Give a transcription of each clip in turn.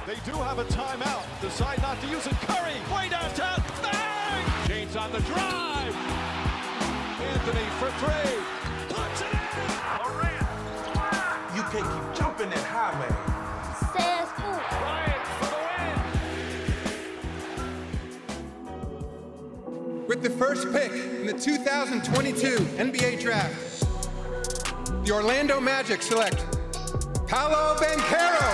They do have a timeout. Decide not to use it. Curry, way downtown. Bang! James on the drive. Anthony for three. Puts it in. Durant. You can't keep jumping that highway. Says who? Bryant for the win. With the first pick in the 2022 NBA Draft, the Orlando Magic select Paolo Banchero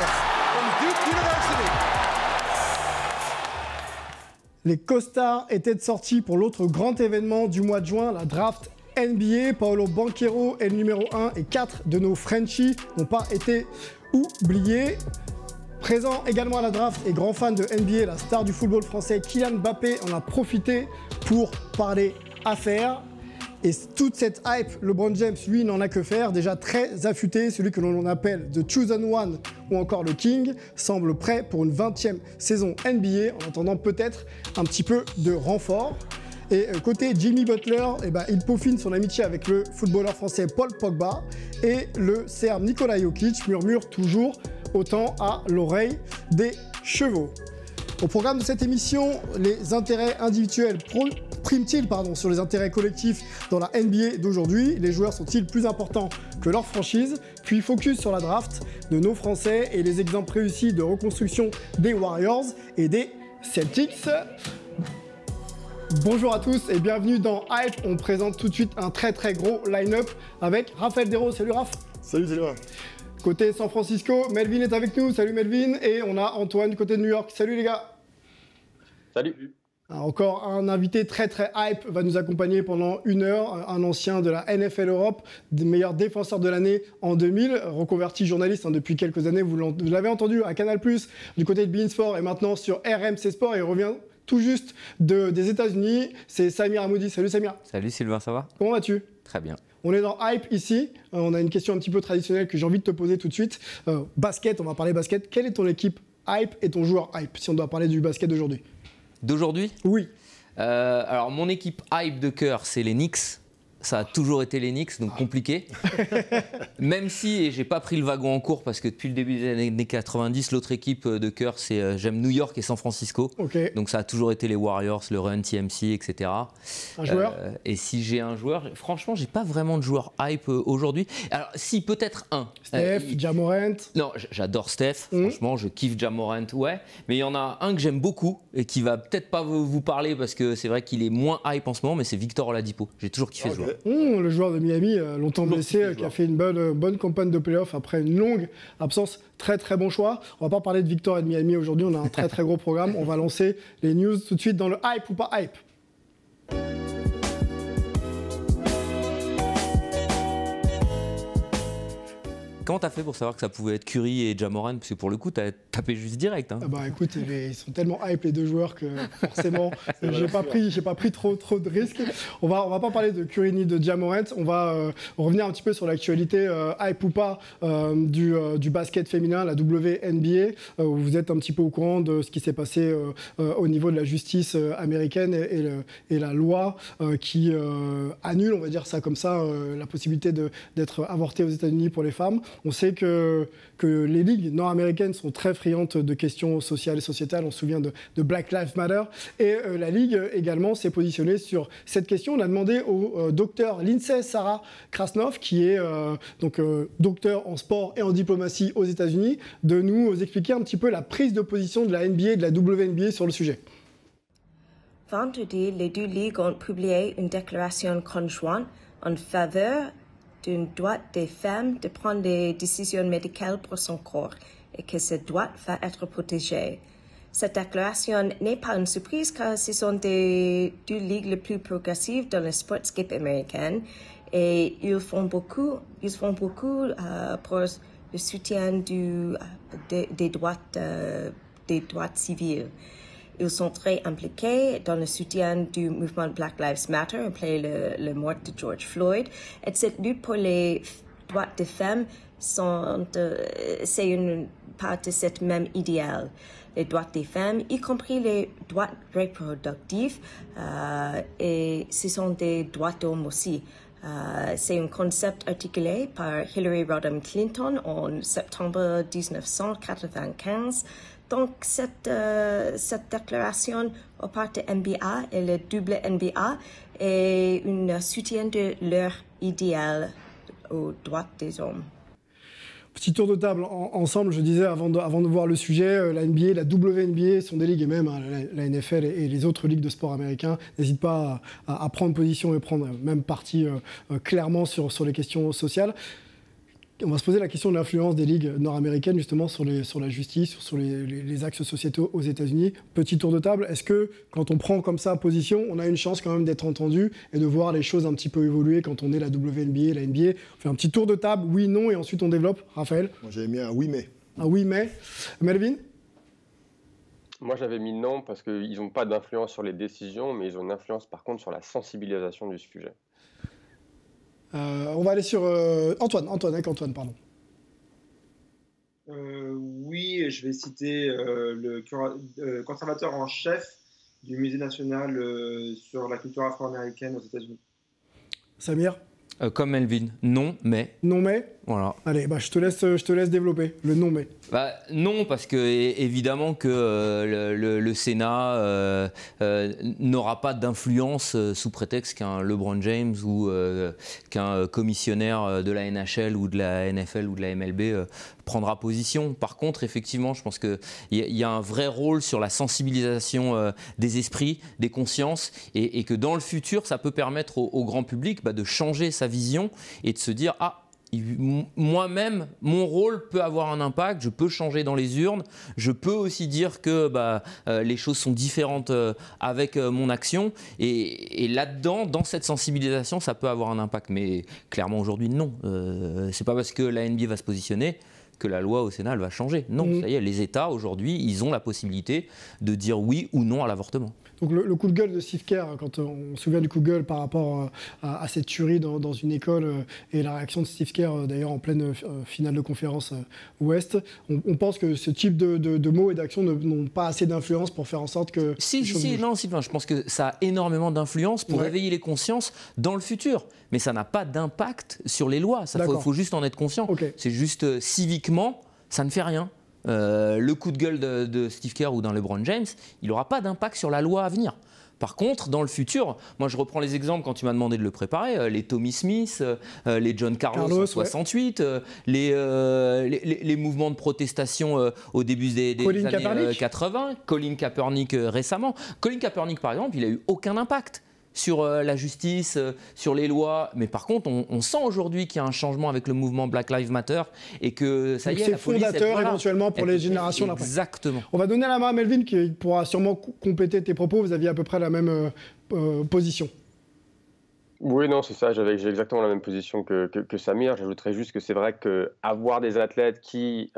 from Duke University. Les costards étaient de sortie pour l'autre grand événement du mois de juin, la draft NBA. Paolo Banchero est le numéro 1 et 4 de nos Frenchies n'ont pas été oubliés. Présent également à la draft et grand fan de NBA, la star du football français Kylian Mbappé en a profité pour parler affaires. Et toute cette hype, LeBron James, lui, n'en a que faire. Déjà très affûté, celui que l'on appelle The Chosen One ou encore le King, semble prêt pour une 20e saison NBA, en attendant peut-être un petit peu de renfort. Et côté Jimmy Butler, il peaufine son amitié avec le footballeur français Paul Pogba. Et le Serbe Nikola Jokic murmure toujours autant à l'oreille des chevaux. Au programme de cette émission, les intérêts individuels priment-ils sur les intérêts collectifs dans la NBA d'aujourd'hui? Les joueurs sont-ils plus importants que leur franchise? Puis focus sur la draft de nos Français et les exemples réussis de reconstruction des Warriors et des Celtics. Bonjour à tous et bienvenue dans Hype. On présente tout de suite un très gros line-up avec Raphaël Desros. Salut Raph. Salut. Côté San Francisco, Melvin est avec nous. Salut Melvin. Et on a Antoine du côté de New York. Salut les gars. Salut. Encore un invité très hype va nous accompagner pendant 1 heure, un ancien de la NFL Europe, des meilleurs défenseurs de l'année en 2000, reconverti journaliste depuis quelques années, vous l'avez entendu à Canal+, du côté de beIN Sport et maintenant sur RMC Sport, et il revient tout juste des États-Unis, c'est Samir Hamoudi. Salut Samir. Salut Sylvain, ça va? Comment vas-tu? Très bien. On est dans Hype ici, on a une question un petit peu traditionnelle que j'ai envie de te poser tout de suite. Basket, on va parler basket. Quelle est ton équipe Hype et ton joueur Hype, si on doit parler du basket d'aujourd'hui? D'aujourd'hui? Oui. Alors mon équipe hype de cœur, c'est les Knicks. Ça a toujours été les Knicks, donc compliqué. Même si, et j'ai pas pris le wagon en cours parce que depuis le début des années 90, l'autre équipe de cœur, c'est j'aime New York et San Francisco. Okay. Donc ça a toujours été les Warriors, le Run TMC, etc. Un joueur et si j'ai un joueur, franchement, j'ai pas vraiment de joueur hype aujourd'hui. Alors si, peut-être un. Steph, Ja Morant. Non, j'adore Steph. Franchement, je kiffe Ja Morant, ouais. Mais il y en a un que j'aime beaucoup et qui va peut-être pas vous parler parce que c'est vrai qu'il est moins hype en ce moment, mais c'est Victor Oladipo. J'ai toujours kiffé ce joueur. Le joueur de Miami, longtemps blessé, qui a fait une bonne campagne de playoff après une longue absence. Très bon choix. On va pas parler de Victor et de Miami aujourd'hui, on a un très gros programme. On va lancer les news tout de suite dans le hype ou pas hype. Comment t'as fait pour savoir que ça pouvait être Curry et Ja Morant? Parce que pour le coup, t'as tapé juste direct. Hein. Écoute, ils sont tellement hype les deux joueurs que forcément, j'ai pas pris trop de risques. On va pas parler de Curry ni de Ja Morant. On va revenir un petit peu sur l'actualité hype ou pas du basket féminin, la WNBA. Vous êtes un petit peu au courant de ce qui s'est passé au niveau de la justice américaine et la loi qui annule, on va dire ça comme ça, la possibilité d'être avortée aux États-Unis pour les femmes. On sait que les ligues nord-américaines sont très friandes de questions sociales et sociétales. On se souvient de Black Lives Matter. Et la Ligue également s'est positionnée sur cette question. On a demandé au docteur Lindsay Sarah Krasnov, qui est docteur en sport et en diplomatie aux États-Unis, de nous expliquer un petit peu la prise de position de la NBA et de la WNBA sur le sujet. Vendredi, les deux ligues ont publié une déclaration conjointe en faveur d'un droit des femmes de prendre des décisions médicales pour son corps et que ce droit va être protégé. Cette déclaration n'est pas une surprise car ce sont des deux ligues les plus progressives dans le sportscape américain et ils font beaucoup pour le soutien des droits civils. Ils sont très impliqués dans le soutien du mouvement Black Lives Matter après la mort de George Floyd. Et cette lutte pour les droits des femmes, c'est une part de cette même idéal. Les droits des femmes, y compris les droits reproductifs, et ce sont des droits d'hommes aussi. C'est un concept articulé par Hillary Rodham Clinton en septembre 1995. Donc, cette déclaration au part de NBA et le double NBA est un soutien de leur idéal aux droits des hommes. Petit tour de table ensemble, je disais avant de voir le sujet, la NBA, la WNBA sont des ligues et même la NFL et les autres ligues de sport américains n'hésitent pas à prendre position et prendre même parti clairement sur les questions sociales. On va se poser la question de l'influence des ligues nord-américaines justement sur la justice, sur les axes sociétaux aux États-Unis. Petit tour de table, est-ce que quand on prend comme ça position, on a une chance quand même d'être entendu et de voir les choses un petit peu évoluer quand on est la WNBA, la NBA? On fait un petit tour de table, oui, non, et ensuite on développe. Raphaël? Moi j'avais mis un oui mais. Un oui mais. Melvin? Moi j'avais mis non parce qu'ils n'ont pas d'influence sur les décisions, mais ils ont une influence par contre sur la sensibilisation du sujet. On va aller sur Antoine, pardon. Oui, et je vais citer le conservateur en chef du Musée national sur la culture afro-américaine aux États-Unis. Samir? Comme Melvin, non mais. Non mais? Voilà. Allez, je te laisse développer le non mais. Non, parce que évidemment que le Sénat n'aura pas d'influence sous prétexte qu'un LeBron James ou qu'un commissionnaire de la NHL ou de la NFL ou de la MLB prendra position. Par contre, effectivement, je pense qu'il y a un vrai rôle sur la sensibilisation des esprits, des consciences, et que dans le futur, ça peut permettre au grand public de changer sa vision et de se dire « Ah, moi-même, mon rôle peut avoir un impact, je peux changer dans les urnes, je peux aussi dire que les choses sont différentes avec mon action, et là-dedans, dans cette sensibilisation, ça peut avoir un impact. Mais clairement aujourd'hui, non. C'est pas parce que la NBA va se positionner que la loi au Sénat elle va changer. Non, ça y est, les États aujourd'hui, ils ont la possibilité de dire oui ou non à l'avortement. Donc le coup de gueule de Steve Kerr, quand on se souvient du coup de gueule par rapport à cette tuerie dans une école et la réaction de Steve Kerr d'ailleurs en pleine finale de conférence Ouest, on pense que ce type de mots et d'actions n'ont pas assez d'influence pour faire en sorte que... Non, Sylvain, je pense que ça a énormément d'influence pour éveiller les consciences dans le futur, mais ça n'a pas d'impact sur les lois. Il faut juste en être conscient. Okay. C'est juste civiquement, ça ne fait rien. Le coup de gueule de Steve Kerr ou d'un LeBron James, il n'aura pas d'impact sur la loi à venir. Par contre, dans le futur, moi je reprends les exemples quand tu m'as demandé de le préparer, les Tommy Smith, les John Carlos en 68, les mouvements de protestation au début des années 80, Colin Kaepernick récemment. Colin Kaepernick par exemple, il n'a eu aucun impact sur la justice, sur les lois, mais par contre on sent aujourd'hui qu'il y a un changement avec le mouvement Black Lives Matter et que ça y est, c'est fondateur éventuellement pour les générations d'après. Exactement. On va donner la main à Melvin qui pourra sûrement compléter tes propos. Vous aviez à peu près la même position. Oui, non, c'est ça. J'ai exactement la même position que Samir. J'ajouterais juste que c'est vrai qu'avoir des athlètes qui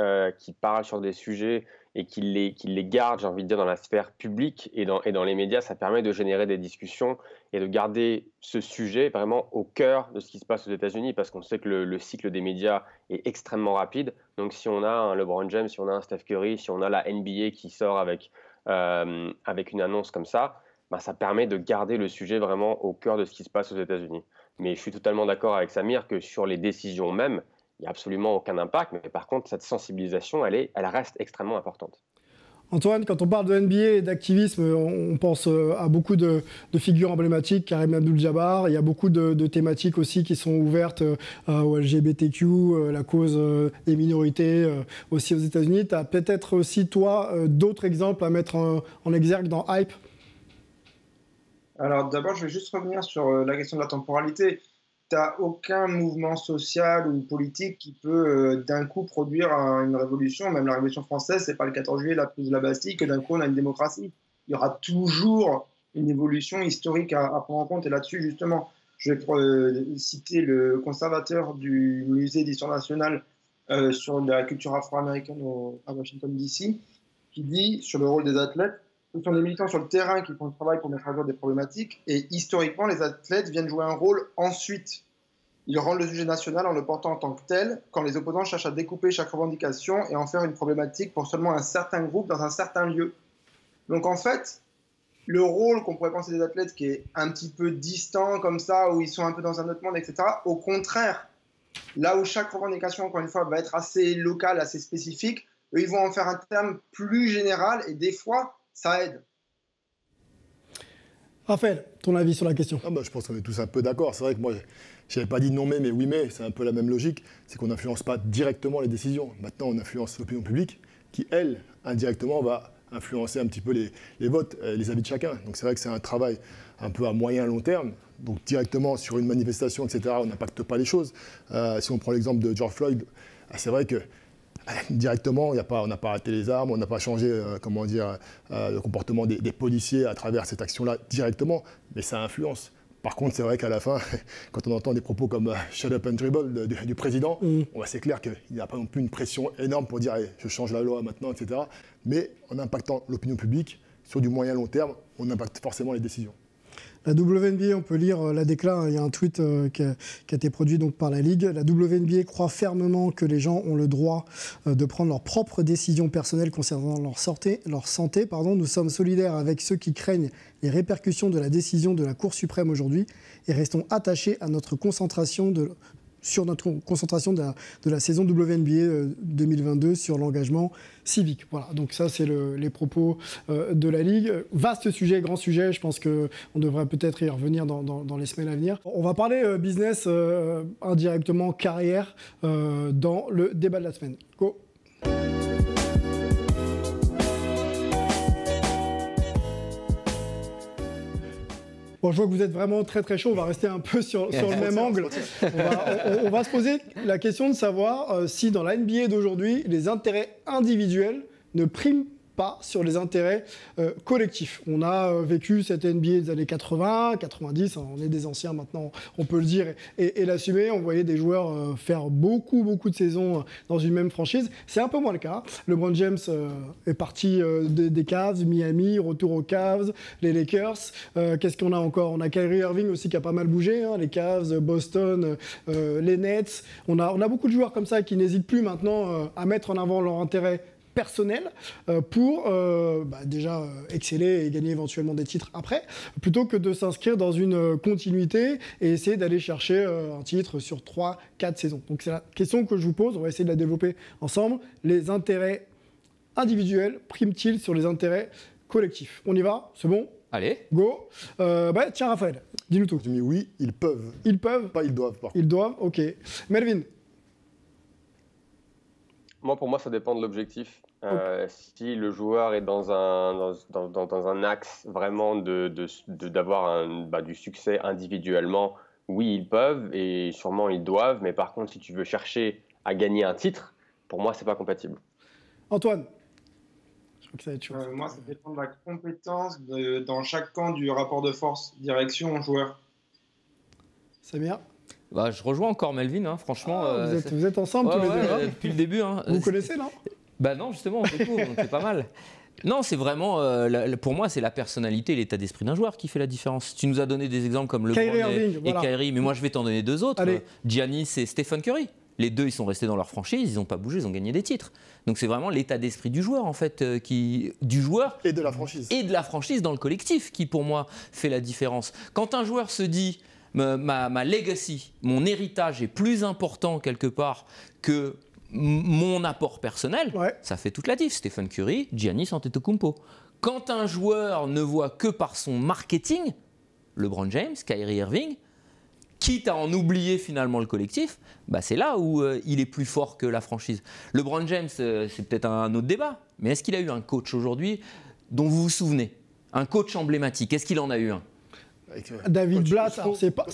parlent sur des sujets et qui les gardent, j'ai envie de dire, dans la sphère publique et dans les médias, ça permet de générer des discussions et de garder ce sujet vraiment au cœur de ce qui se passe aux États-Unis, parce qu'on sait que le cycle des médias est extrêmement rapide. Donc si on a un LeBron James, si on a un Steph Curry, si on a la NBA qui sort avec une annonce comme ça, ça permet de garder le sujet vraiment au cœur de ce qui se passe aux États-Unis. Mais je suis totalement d'accord avec Samir que sur les décisions mêmes, il n'y a absolument aucun impact, mais par contre, cette sensibilisation, elle reste extrêmement importante. Antoine, quand on parle de NBA et d'activisme, on pense à beaucoup de figures emblématiques, Kareem Abdul-Jabbar. Il y a beaucoup de thématiques aussi qui sont ouvertes au LGBTQ, la cause des minorités aussi aux États-Unis. Tu as peut-être aussi, toi, d'autres exemples à mettre en exergue dans Hype? Alors d'abord, je vais juste revenir sur la question de la temporalité. Tu n'as aucun mouvement social ou politique qui peut d'un coup produire une révolution. Même la Révolution française, ce n'est pas le 14 juillet, la prise de la Bastille, que d'un coup on a une démocratie. Il y aura toujours une évolution historique à prendre en compte. Et là-dessus, justement, je vais citer le conservateur du musée d'histoire nationale sur la culture afro-américaine à Washington, D.C., qui dit sur le rôle des athlètes: ce sont les militants sur le terrain qui font le travail pour mettre à jour des problématiques, et historiquement, les athlètes viennent jouer un rôle ensuite. Ils rendent le sujet national en le portant en tant que tel, quand les opposants cherchent à découper chaque revendication et en faire une problématique pour seulement un certain groupe dans un certain lieu. Donc en fait, le rôle qu'on pourrait penser des athlètes qui est un petit peu distant comme ça, où ils sont un peu dans un autre monde, etc. Au contraire, là où chaque revendication, encore une fois, va être assez locale, assez spécifique, eux, ils vont en faire un terme plus général et des fois, ça aide. Raphaël, ton avis sur la question? Je pense qu'on est tous un peu d'accord. C'est vrai que moi, je n'avais pas dit non mais oui mais, c'est un peu la même logique. C'est qu'on n'influence pas directement les décisions. Maintenant, on influence l'opinion publique qui, elle, indirectement, va influencer un petit peu les votes, les avis de chacun. Donc c'est vrai que c'est un travail un peu à moyen long terme. Donc directement sur une manifestation, etc., on n'impacte pas les choses. Si on prend l'exemple de George Floyd, c'est vrai que directement, on n'a pas arrêté les armes, on n'a pas changé le comportement des policiers à travers cette action-là directement, mais ça influence. Par contre, c'est vrai qu'à la fin, quand on entend des propos comme « shut up and dribble » du président, c'est clair qu'il n'y a pas non plus une pression énorme pour dire hey, « je change la loi maintenant », etc. Mais en impactant l'opinion publique, sur du moyen long terme, on impacte forcément les décisions. La WNBA, on peut lire la déclaration, il y a un tweet qui a été produit donc par la Ligue. La WNBA croit fermement que les gens ont le droit de prendre leurs propres décisions personnelles concernant leur santé. Nous sommes solidaires avec ceux qui craignent les répercussions de la décision de la Cour suprême aujourd'hui et restons attachés à notre concentration de la saison WNBA 2022 sur l'engagement civique. Voilà, donc ça c'est les propos de la Ligue. Vaste sujet, grand sujet, je pense qu'on devrait peut-être y revenir dans les semaines à venir. On va parler business indirectement, carrière, dans le débat de la semaine. Go. Bon, je vois que vous êtes vraiment très très chaud, on va rester un peu sur le même angle. On va se poser la question de savoir si dans la NBA d'aujourd'hui, les intérêts individuels ne priment pas sur les intérêts collectifs. On a vécu cette NBA des années 80, 90, on est des anciens maintenant, on peut le dire et l'assumer. On voyait des joueurs faire beaucoup de saisons dans une même franchise. C'est un peu moins le cas. LeBron James est parti des Cavs, Miami, retour aux Cavs, les Lakers. Qu'est-ce qu'on a encore? On a Kyrie Irving aussi qui a pas mal bougé, hein, les Cavs, Boston, les Nets. On a beaucoup de joueurs comme ça qui n'hésitent plus maintenant à mettre en avant leur intérêt personnel pour déjà exceller et gagner éventuellement des titres après, plutôt que de s'inscrire dans une continuité et essayer d'aller chercher un titre sur 3-4 saisons. Donc c'est la question que je vous pose, on va essayer de la développer ensemble. Les intérêts individuels priment-ils sur les intérêts collectifs? On y va? C'est bon? Allez. Go. Tiens Raphaël, dis-nous tout. J'ai mis oui, ils peuvent. Ils peuvent? Pas ils doivent, par contre. Ils doivent, ok. Melvin? Pour moi, ça dépend de l'objectif. Si le joueur est dans un axe vraiment d'avoir du succès individuellement, oui, ils peuvent et sûrement ils doivent. Mais par contre, si tu veux chercher à gagner un titre, pour moi, c'est pas compatible. Antoine? Je crois que ça va être chaud. Moi, ça dépend de la compétence dans chaque camp du rapport de force, direction, joueur. Samir? Je rejoins encore Melvin, hein, franchement. Vous êtes ensemble tous les deux depuis le début. Hein. Vous connaissez, non? Non, justement, on fait pas mal. Non, c'est vraiment, pour moi, c'est la personnalité et l'état d'esprit d'un joueur qui fait la différence. Tu nous as donné des exemples comme LeBron et Kyrie, mais moi je vais t'en donner deux autres. Giannis et Stephen Curry. Les deux, ils sont restés dans leur franchise, ils n'ont pas bougé, ils ont gagné des titres. Donc c'est vraiment l'état d'esprit du joueur, en fait, du joueur et de la franchise. Et de la franchise dans le collectif qui, pour moi, fait la différence. Quand un joueur se dit ma legacy, mon héritage est plus important quelque part que mon apport personnel, ça fait toute la diff. Stephen Curry, Giannis Antetokounmpo. Quand un joueur ne voit que par son marketing, LeBron James, Kyrie Irving, quitte à en oublier finalement le collectif, c'est là où il est plus fort que la franchise. LeBron James, c'est peut-être un autre débat, mais est-ce qu'il a eu un coach aujourd'hui dont vous vous souvenez? Un coach emblématique, est-ce qu'il en a eu un? David Blatt, c'est pas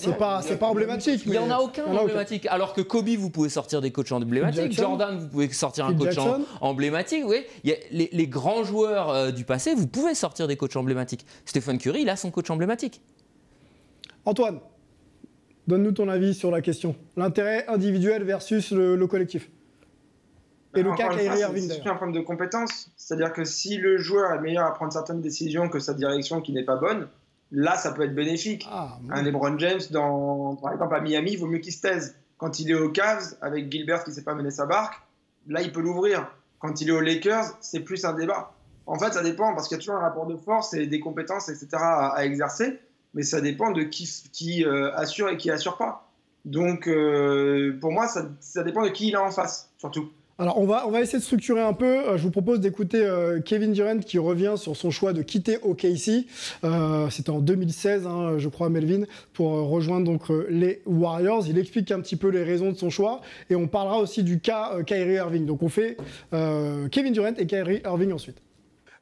emblématique. Il n'y en a aucun emblématique. Alors que Kobe, vous pouvez sortir des coachs emblématiques. Jordan, vous pouvez sortir un coach emblématique. Oui. Les grands joueurs du passé, vous pouvez sortir des coachs emblématiques. Stephen Curry, il a son coach emblématique. Antoine, donne-nous ton avis sur la question. L'intérêt individuel versus le collectif. Et le cas Kyrie Irving, c'est un problème de compétence. C'est-à-dire que si le joueur est meilleur à prendre certaines décisions que sa direction qui n'est pas bonne, là, ça peut être bénéfique. Un LeBron James, par exemple, à Miami, il vaut mieux qu'il se taise. Quand il est aux Cavs, avec Gilbert qui ne sait pas mener sa barque, là, il peut l'ouvrir. Quand il est aux Lakers, c'est plus un débat. En fait, ça dépend, parce qu'il y a toujours un rapport de force et des compétences, etc. à exercer, mais ça dépend de qui assure et qui assure pas. Donc, pour moi, ça dépend de qui il a en face, surtout. Alors, on va essayer de structurer un peu. Je vous propose d'écouter Kevin Durant qui revient sur son choix de quitter OKC. C'était en 2016, hein, je crois, Melvin, pour rejoindre donc, les Warriors. Il explique un petit peu les raisons de son choix et on parlera aussi du cas Kyrie Irving. Donc, on fait Kevin Durant et Kyrie Irving ensuite.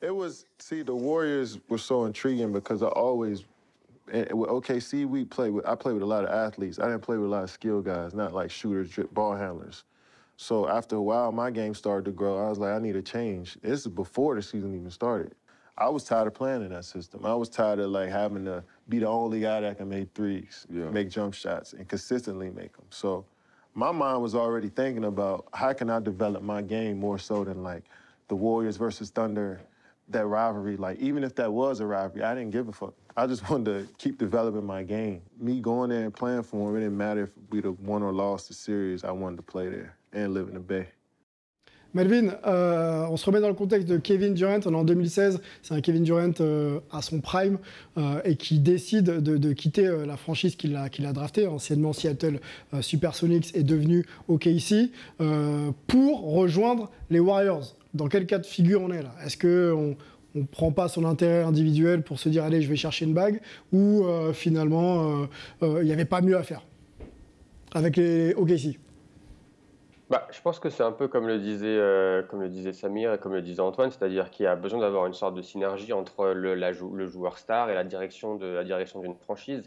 The Warriors were so intriguing because with OKC, I play with a lot of athletes. I didn't play with a lot of skill guys, not like shooters, ball handlers. So after a while, my game started to grow. I was like, I need a change. This is before the season even started. I was tired of playing in that system. I was tired of like having to be the only guy that can make threes, make jump shots, and consistently make them. So my mind was already thinking about how can I develop my game more so than like the Warriors versus Thunder, that rivalry. Like even if that was a rivalry, I didn't give a fuck. I just wanted to keep developing my game. Me going there and playing for them, it didn't matter if we'd have won or lost the series. I wanted to play there and live in the Bay. Melvin, on se remet dans le contexte de Kevin Durant. On est en 2016, c'est un Kevin Durant à son prime et qui décide de quitter la franchise qu'il a draftée, anciennement Seattle Supersonics, est devenu OKC, pour rejoindre les Warriors. Dans quel cas de figure on est là? Est-ce qu'on ne prend pas son intérêt individuel pour se dire « allez, je vais chercher une bague » ou finalement, il n'y avait pas mieux à faire avec les OKC? Je pense que c'est un peu comme le disait Samir et comme le disait Antoine, c'est-à-dire qu'il y a besoin d'avoir une sorte de synergie entre le joueur star et la direction d'une franchise.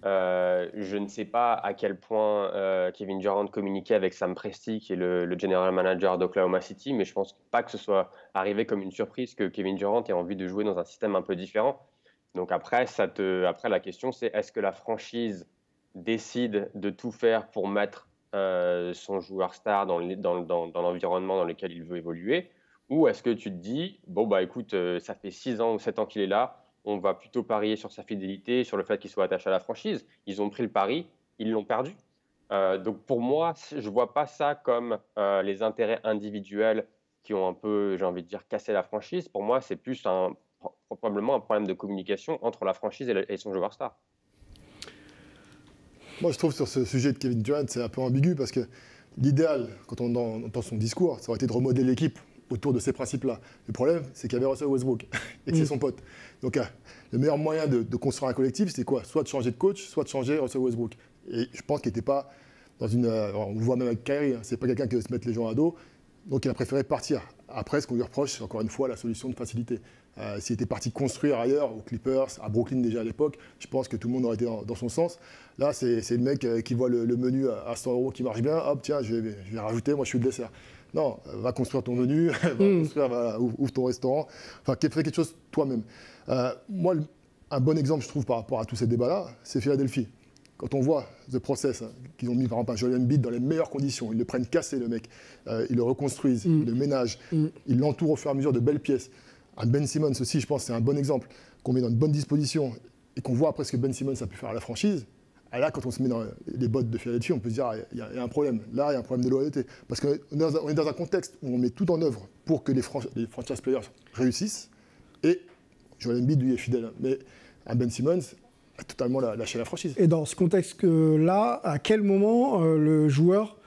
Je ne sais pas à quel point Kevin Durant communiquait avec Sam Presti, qui est le general manager d'Oklahoma City, mais je ne pense pas que ce soit arrivé comme une surprise que Kevin Durant ait envie de jouer dans un système un peu différent. Donc après la question c'est, est-ce que la franchise décide de tout faire pour mettre son joueur star dans l'environnement dans lequel il veut évoluer, ou est-ce que tu te dis, écoute, ça fait 6 ans ou 7 ans qu'il est là, on va plutôt parier sur sa fidélité, sur le fait qu'il soit attaché à la franchise. Ils ont pris le pari, ils l'ont perdu. Donc pour moi, je ne vois pas ça comme les intérêts individuels qui ont un peu, j'ai envie de dire, cassé la franchise. Pour moi, c'est plus probablement un problème de communication entre la franchise et son joueur star. Moi, je trouve sur ce sujet de Kevin Durant, c'est un peu ambigu parce que l'idéal, quand on entend son discours, ça aurait été de remodeler l'équipe autour de ces principes-là. Le problème, c'est qu'il y avait Russell Westbrook et que c'est son pote. Donc, le meilleur moyen de construire un collectif, c'est quoi? Soit de changer de coach, soit de changer Russell Westbrook. Et je pense qu'il n'était pas dans une... on le voit même avec Kyrie, c'est pas quelqu'un qui veut se mettre les gens à dos. Donc, il a préféré partir. Après, ce qu'on lui reproche, c'est encore une fois la solution de facilité. S'il était parti construire ailleurs, aux Clippers, à Brooklyn déjà à l'époque, je pense que tout le monde aurait été dans son sens. Là, c'est le mec qui voit le menu à 100 € qui marche bien. Hop, tiens, je vais rajouter, moi je suis le dessert. Non, va construire ton menu, ouvre ton restaurant. Enfin, fais quelque chose toi-même. Moi, un bon exemple, je trouve, par rapport à tous ces débats-là, c'est Philadelphie. Quand on voit The Process, qu'ils ont mis par exemple un Joel Embiid dans les meilleures conditions, ils le prennent cassé, le mec, ils le reconstruisent, ils le ménagent, ils l'entourent au fur et à mesure de belles pièces. Un Ben Simmons aussi, je pense, c'est un bon exemple, qu'on met dans une bonne disposition et qu'on voit après ce que Ben Simmons a pu faire à la franchise. Et là, quand on se met dans les bottes de Philadelphie, on peut se dire il y a un problème. Là, il y a un problème de loyauté. Parce qu'on est dans un contexte où on met tout en œuvre pour que les franchise players réussissent. Et Joel Embiid, lui, est fidèle. Mais un Ben Simmons a totalement lâché la franchise. Et dans ce contexte-là, à quel moment le joueur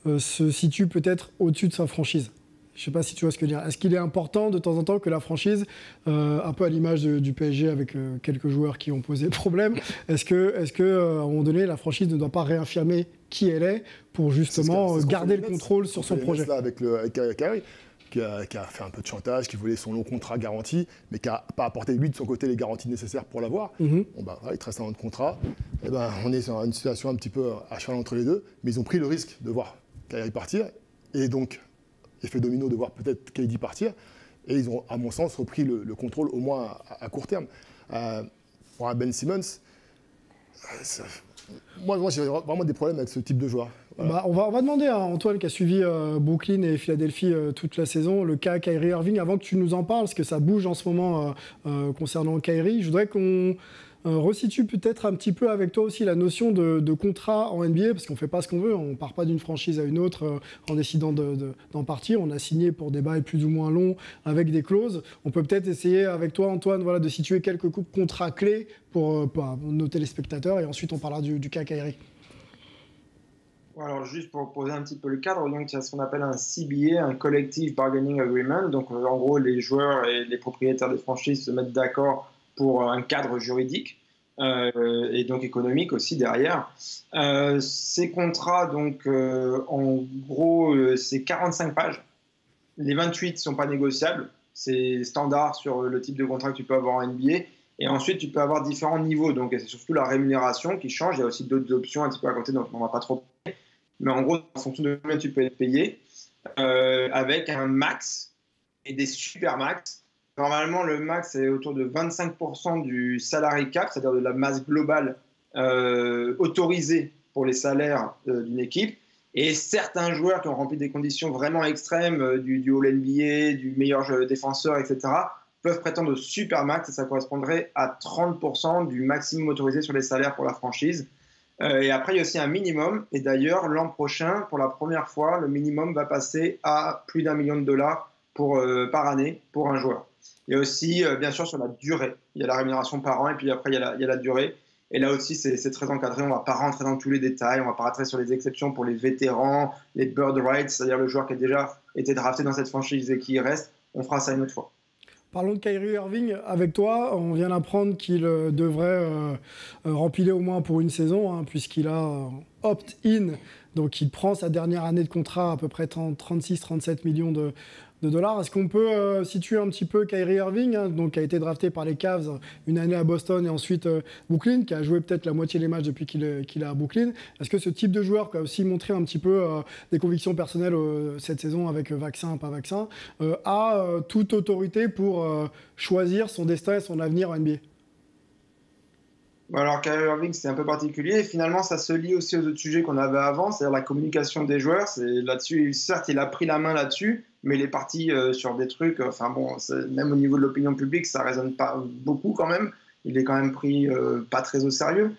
se situe peut-être au-dessus de sa franchise? Je ne sais pas si tu vois ce que je veux dire. Est-ce qu'il est important de temps en temps que la franchise, un peu à l'image du PSG avec quelques joueurs qui ont posé problème, est-ce que à un moment donné, la franchise ne doit pas réaffirmer qui elle est pour justement garder le contrôle sur son projet? Là, avec Kyrie, qui a fait un peu de chantage, qui voulait son long contrat garanti, mais qui n'a pas apporté lui de son côté les garanties nécessaires pour l'avoir. Il te reste un an de contrat. Et on est sur une situation un petit peu à cheval entre les deux, mais ils ont pris le risque de voir Kyrie partir et donc effet domino de voir peut-être KD partir, et ils ont, à mon sens, repris le contrôle, au moins à court terme. Pour un Ben Simmons, moi j'ai vraiment des problèmes avec ce type de joueur. Bah, on va demander à Antoine qui a suivi Brooklyn et Philadelphie toute la saison, le cas Kyrie Irving, avant que tu nous en parles, parce que ça bouge en ce moment concernant Kyrie. Je voudrais qu'on resitue peut-être un petit peu avec toi aussi la notion de contrat en NBA, parce qu'on ne fait pas ce qu'on veut, on ne part pas d'une franchise à une autre en décidant d'en partir. On a signé pour des bails plus ou moins longs avec des clauses. On peut peut-être essayer avec toi, Antoine, voilà, de situer quelques contrats clés pour nos téléspectateurs, et ensuite on parlera du cas Kyrie. Alors juste pour poser un petit peu le cadre, donc il y a ce qu'on appelle un CBA, un Collective Bargaining Agreement. Donc en gros, les joueurs et les propriétaires des franchises se mettent d'accord pour un cadre juridique et donc économique aussi derrière. Ces contrats, donc en gros, c'est 45 pages. Les 28 ne sont pas négociables. C'est standard sur le type de contrat que tu peux avoir en NBA. Et ensuite, tu peux avoir différents niveaux. Donc c'est surtout la rémunération qui change. Il y a aussi d'autres options un petit peu à côté, donc on ne va pas trop parler. Mais en gros, en fonction de combien tu peux être payé, avec un max et des super max. Normalement, le max est autour de 25% du salary cap, c'est-à-dire de la masse globale autorisée pour les salaires d'une équipe. Et certains joueurs qui ont rempli des conditions vraiment extrêmes, du All-NBA, du meilleur défenseur, etc., peuvent prétendre au super max, et ça correspondrait à 30% du maximum autorisé sur les salaires pour la franchise. Et après, il y a aussi un minimum. Et d'ailleurs, l'an prochain, pour la première fois, le minimum va passer à plus d'$1 million par année pour un joueur. Il y a aussi, bien sûr, sur la durée. Il y a la rémunération par an et puis après, il y a la durée. Et là aussi, c'est très encadré. On ne va pas rentrer dans tous les détails. On ne va pas rentrer sur les exceptions pour les vétérans, les bird rights, c'est-à-dire le joueur qui a déjà été drafté dans cette franchise et qui y reste. On fera ça une autre fois. Parlons de Kyrie Irving avec toi. On vient d'apprendre qu'il devrait rempiler au moins pour une saison, puisqu'il a opt-in. Donc il prend sa dernière année de contrat, à peu près 36-37 millions de dollars. Est-ce qu'on peut situer un petit peu Kyrie Irving, donc, qui a été drafté par les Cavs une année à Boston et ensuite Brooklyn, qui a joué peut-être la moitié des matchs depuis qu'il est à Brooklyn. Est-ce que ce type de joueur qui a aussi montré un petit peu des convictions personnelles cette saison avec vaccin, pas vaccin, a toute autorité pour choisir son destin et son avenir en NBA? Alors, Kyrie Irving, c'est un peu particulier. Et finalement, ça se lie aussi aux autres sujets qu'on avait avant, c'est-à-dire la communication des joueurs. Là-dessus, certes, il a pris la main là-dessus, mais il est parti sur des trucs. Enfin bon, même au niveau de l'opinion publique, ça ne résonne pas beaucoup quand même. Il est quand même pris pas très au sérieux.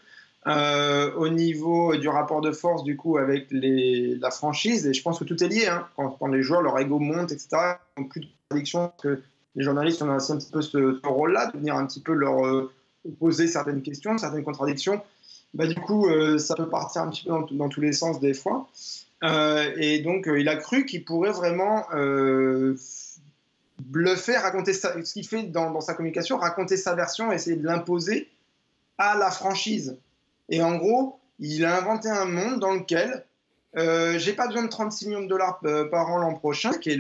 Au niveau du rapport de force, du coup, avec la franchise, et je pense que tout est lié. Quand les joueurs, leur ego monte, etc., ils n'ont plus de contradiction, que les journalistes ont aussi un petit peu ce rôle-là, de venir un petit peu leur poser certaines questions, certaines contradictions. Du coup, ça peut partir un petit peu dans tous les sens des fois. Et donc, il a cru qu'il pourrait vraiment bluffer, raconter ce qu'il fait dans sa communication, raconter sa version, essayer de l'imposer à la franchise. Et en gros, il a inventé un monde dans lequel j'ai pas besoin de 36 millions de dollars par an l'an prochain, qui est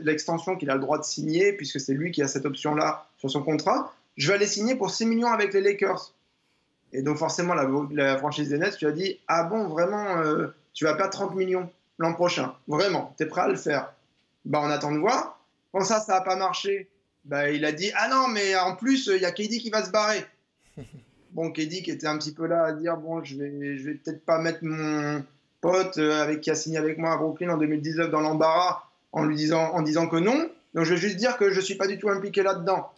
l'extension qu'il a le droit de signer, puisque c'est lui qui a cette option-là sur son contrat. Je vais aller signer pour 6 millions avec les Lakers. Et donc forcément, la franchise des Nets, tu as dit, ah bon, vraiment, tu vas perdre 30 millions l'an prochain. Vraiment, tu es prêt à le faire. On attend de voir. Quand ça n'a pas marché, il a dit, ah non, mais en plus, il y a KD qui va se barrer. Bon, KD qui était un petit peu là à dire, bon, je vais peut-être pas mettre mon pote qui a signé avec moi à Brooklyn en 2019 dans l'embarras en disant que non. Donc je vais juste dire que je ne suis pas du tout impliqué là-dedans.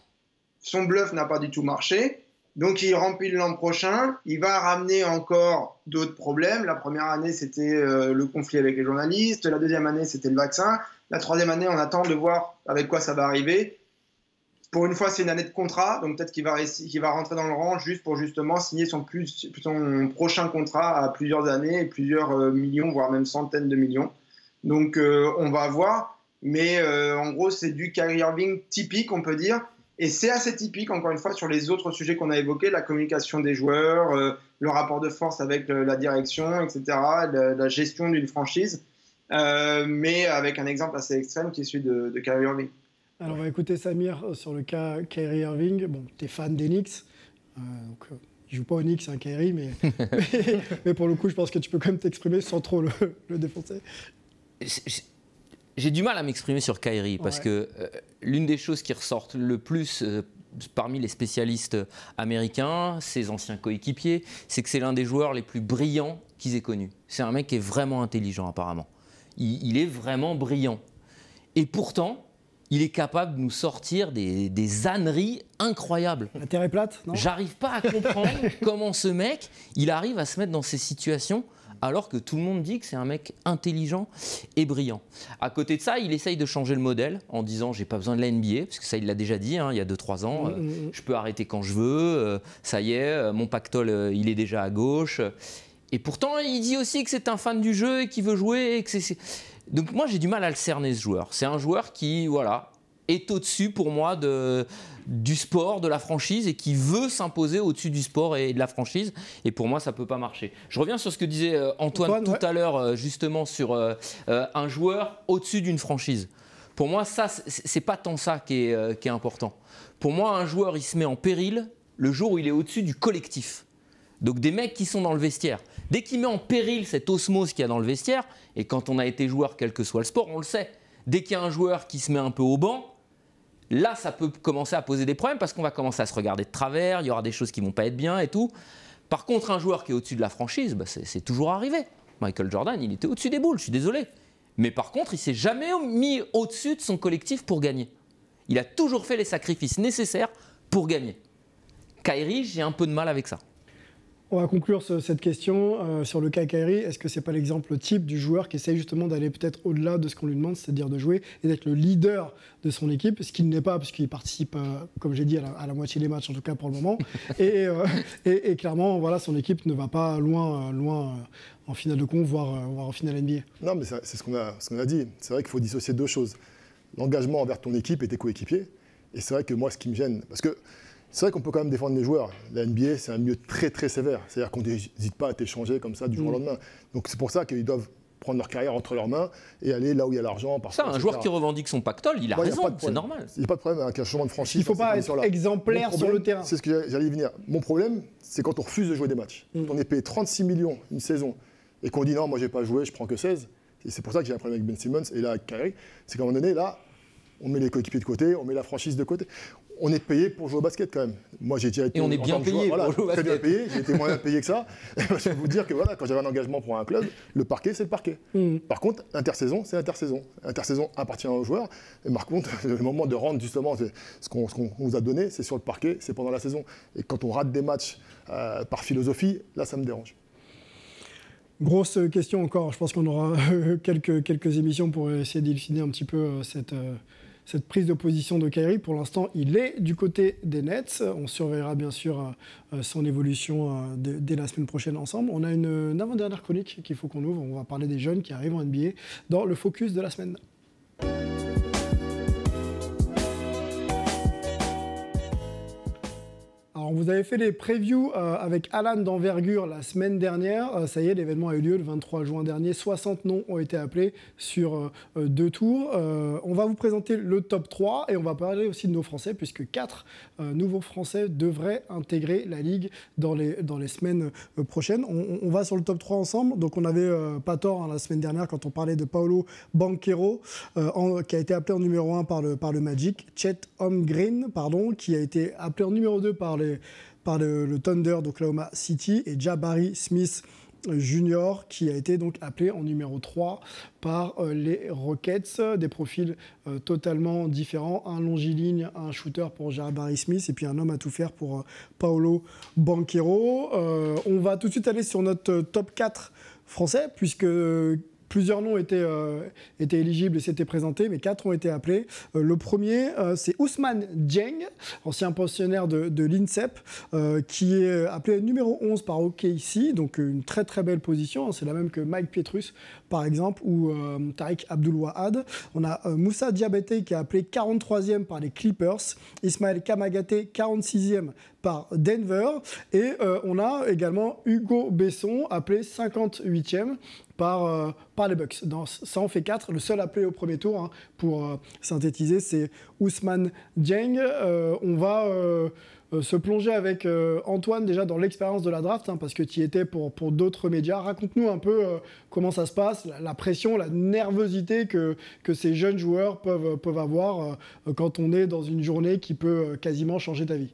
Son bluff n'a pas du tout marché, donc il remplit l'an prochain. Il va ramener encore d'autres problèmes. La première année, c'était le conflit avec les journalistes. La deuxième année, c'était le vaccin. La troisième année, on attend de voir avec quoi ça va arriver. Pour une fois, c'est une année de contrat, donc peut-être qu'il va rentrer dans le rang juste pour justement signer son prochain contrat à plusieurs années, plusieurs millions, voire même centaines de millions. Donc on va voir, mais en gros, c'est du Kyrie Irving typique, on peut dire. Et c'est assez typique, encore une fois, sur les autres sujets qu'on a évoqués, la communication des joueurs, le rapport de force avec la direction, etc., la gestion d'une franchise, mais avec un exemple assez extrême qui est celui de Kyrie Irving. Alors, on va écouter Samir sur le cas Kyrie Irving. Bon, tu es fan des Knicks, donc il ne joue pas aux Knicks, Kyrie, mais pour le coup, je pense que tu peux quand même t'exprimer sans trop le défoncer. J'ai du mal à m'exprimer sur Kyrie parce que l'une des choses qui ressortent le plus parmi les spécialistes américains, ses anciens coéquipiers, c'est que c'est l'un des joueurs les plus brillants qu'ils aient connus. C'est un mec qui est vraiment intelligent apparemment. Il est vraiment brillant. Et pourtant, il est capable de nous sortir des âneries incroyables. La terre est plate, non ? J'arrive pas à comprendre comment ce mec, il arrive à se mettre dans ces situations alors que tout le monde dit que c'est un mec intelligent et brillant. À côté de ça, il essaye de changer le modèle en disant j'ai pas besoin de la NBA, parce que ça il l'a déjà dit il y a 2-3 ans, je peux arrêter quand je veux, ça y est, mon pactole il est déjà à gauche. Et pourtant il dit aussi que c'est un fan du jeu et qu'il veut jouer. Et que Donc moi j'ai du mal à le cerner ce joueur. C'est un joueur qui est au-dessus pour moi du sport, de la franchise et qui veut s'imposer au-dessus du sport et de la franchise. Et pour moi ça ne peut pas marcher. Je reviens sur ce que disait Antoine tout à l'heure justement sur un joueur au-dessus d'une franchise. Pour moi ça c'est pas tant ça qui est important. Pour moi un joueur il se met en péril le jour où il est au-dessus du collectif. Donc des mecs qui sont dans le vestiaire. Dès qu'il met en péril cette osmose qu'il y a dans le vestiaire, et quand on a été joueur, quel que soit le sport, on le sait. Dès qu'il y a un joueur qui se met un peu au banc, là ça peut commencer à poser des problèmes parce qu'on va commencer à se regarder de travers, il y aura des choses qui ne vont pas être bien et tout. Par contre, un joueur qui est au-dessus de la franchise, c'est toujours arrivé. Michael Jordan, il était au-dessus des boules, je suis désolé. Mais par contre, il ne s'est jamais mis au-dessus de son collectif pour gagner. Il a toujours fait les sacrifices nécessaires pour gagner. Kyrie, j'ai un peu de mal avec ça. On va conclure cette question sur le cas Kyrie. Est-ce que ce n'est pas l'exemple type du joueur qui essaye justement d'aller peut-être au-delà de ce qu'on lui demande, c'est-à-dire de jouer et d'être le leader de son équipe, ce qu'il n'est pas puisqu'il participe, comme j'ai dit, à la moitié des matchs, en tout cas pour le moment. et clairement, voilà, son équipe ne va pas loin en finale de conf, voire en finale NBA. Non, mais c'est ce qu'on a dit. C'est vrai qu'il faut dissocier deux choses. L'engagement envers ton équipe et tes coéquipiers. Et c'est vrai que moi, ce qui me gêne, parce que c'est vrai qu'on peut quand même défendre les joueurs. La NBA, c'est un milieu très très sévère. C'est-à-dire qu'on n'hésite pas à t'échanger comme ça du jour au lendemain. Donc c'est pour ça qu'ils doivent prendre leur carrière entre leurs mains et aller là où il y a l'argent. Ça, un joueur qui revendique son pactole, il a raison, c'est normal. Il n'y a pas de problème avec un changement de franchise. Il ne faut pas être exemplaire sur le terrain. C'est ce que j'allais y venir. Mon problème, c'est quand on refuse de jouer des matchs. Quand on est payé 36 millions une saison et qu'on dit non, moi je n'ai pas joué, je prends que 16. Et c'est pour ça que j'ai un problème avec Ben Simmons et là avec Kyrie. C'est qu'à un moment donné, là, on met les coéquipiers de côté, on met la franchise de côté. On est payé pour jouer au basket quand même. Moi, j'ai déjà été. Et on est bien payé pour jouer au basket. Très bien payé. J'ai été moins bien payé que ça. Je peux vous dire que voilà, quand j'avais un engagement pour un club, le parquet, c'est le parquet. Par contre, l'intersaison, c'est l'intersaison. L'intersaison appartient aux joueurs. Et par contre, le moment de rendre justement ce qu'on nous a donné, c'est sur le parquet, c'est pendant la saison. Et quand on rate des matchs par philosophie, là, ça me dérange. Grosse question encore. Je pense qu'on aura quelques émissions pour essayer d'élucider un petit peu cette prise de position de Kyrie. Pour l'instant, il est du côté des Nets. On surveillera bien sûr son évolution dès la semaine prochaine ensemble. On a une avant-dernière chronique qu'il faut qu'on ouvre. On va parler des jeunes qui arrivent en NBA dans le focus de la semaine. Alors, vous avez fait les previews avec Alan d'Envergure la semaine dernière. Ça y est, l'événement a eu lieu le 23 juin dernier. 60 noms ont été appelés sur 2 tours. On va vous présenter le top 3 et on va parler aussi de nos Français puisque 4 nouveaux Français devraient intégrer la Ligue dans les semaines prochaines. On va sur le top 3 ensemble. Donc, on n'avait pas tort la semaine dernière quand on parlait de Paolo Banchero qui a été appelé en numéro 1 par le Magic. Chet Holmgren, qui a été appelé en numéro 2 par le Thunder d'Oklahoma City et Jabari Smith Jr. qui a été donc appelé en numéro 3 par les Rockets. Des profils totalement différents. Un longiligne, un shooter pour Jabari Smith et puis un homme à tout faire pour Paolo Banchero. On va tout de suite aller sur notre top 4 français puisque plusieurs noms étaient éligibles et s'étaient présentés, mais 4 ont été appelés. Le premier, c'est Ousmane Dieng, ancien pensionnaire de l'INSEP, qui est appelé numéro 11 par OKC, donc une très très belle position. C'est la même que Mike Pietrus, par exemple, ou Tariq Abdul-Wahad. On a Moussa Diabaté qui est appelé 43e par les Clippers, Ismaël Kamagaté 46e par Denver. Et on a également Hugo Besson, appelé 58e par les Bucks. Ça en fait 4. Le seul appelé au premier tour, hein, pour synthétiser, c'est Ousmane Dieng. On va se plonger avec Antoine déjà dans l'expérience de la draft, hein, parce que tu y étais pour d'autres médias. Raconte-nous un peu comment ça se passe, la pression, la nervosité que ces jeunes joueurs peuvent avoir quand on est dans une journée qui peut quasiment changer ta vie.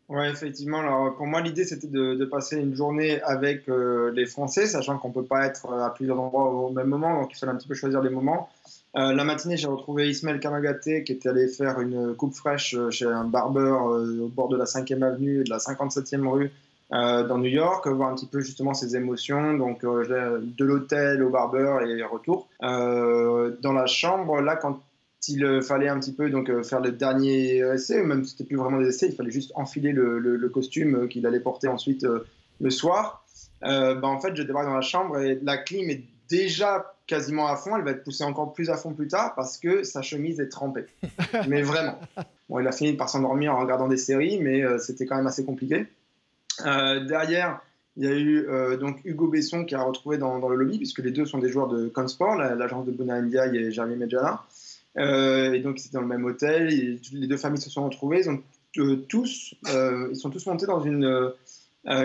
Ouais, effectivement. Alors, pour moi, l'idée, c'était de passer une journée avec les Français, sachant qu'on ne peut pas être à plusieurs endroits au même moment, donc il fallait un petit peu choisir les moments. La matinée, j'ai retrouvé Ismaël Kamagaté qui était allé faire une coupe fraîche chez un barbeur au bord de la 5e avenue et de la 57e rue dans New York, voir un petit peu justement ses émotions, donc de l'hôtel au barbeur et retour. Dans la chambre, là, quand il fallait un petit peu donc faire le dernier essai, même si c'était plus vraiment des essais, il fallait juste enfiler le costume qu'il allait porter ensuite le soir. En fait, je débarque dans la chambre et la clim est déjà quasiment à fond. Elle va être poussée encore plus à fond plus tard parce que sa chemise est trempée. Mais vraiment. Bon, il a fini par s'endormir en regardant des séries, mais c'était quand même assez compliqué. Derrière, il y a eu donc Hugo Besson qui a retrouvé dans le lobby, puisque les deux sont des joueurs de Consport, l'agence de Bouna Ndiaye et Jeremy Medjana. Et donc, ils étaient dans le même hôtel. Les deux familles se sont retrouvées. Ils sont tous montés dans une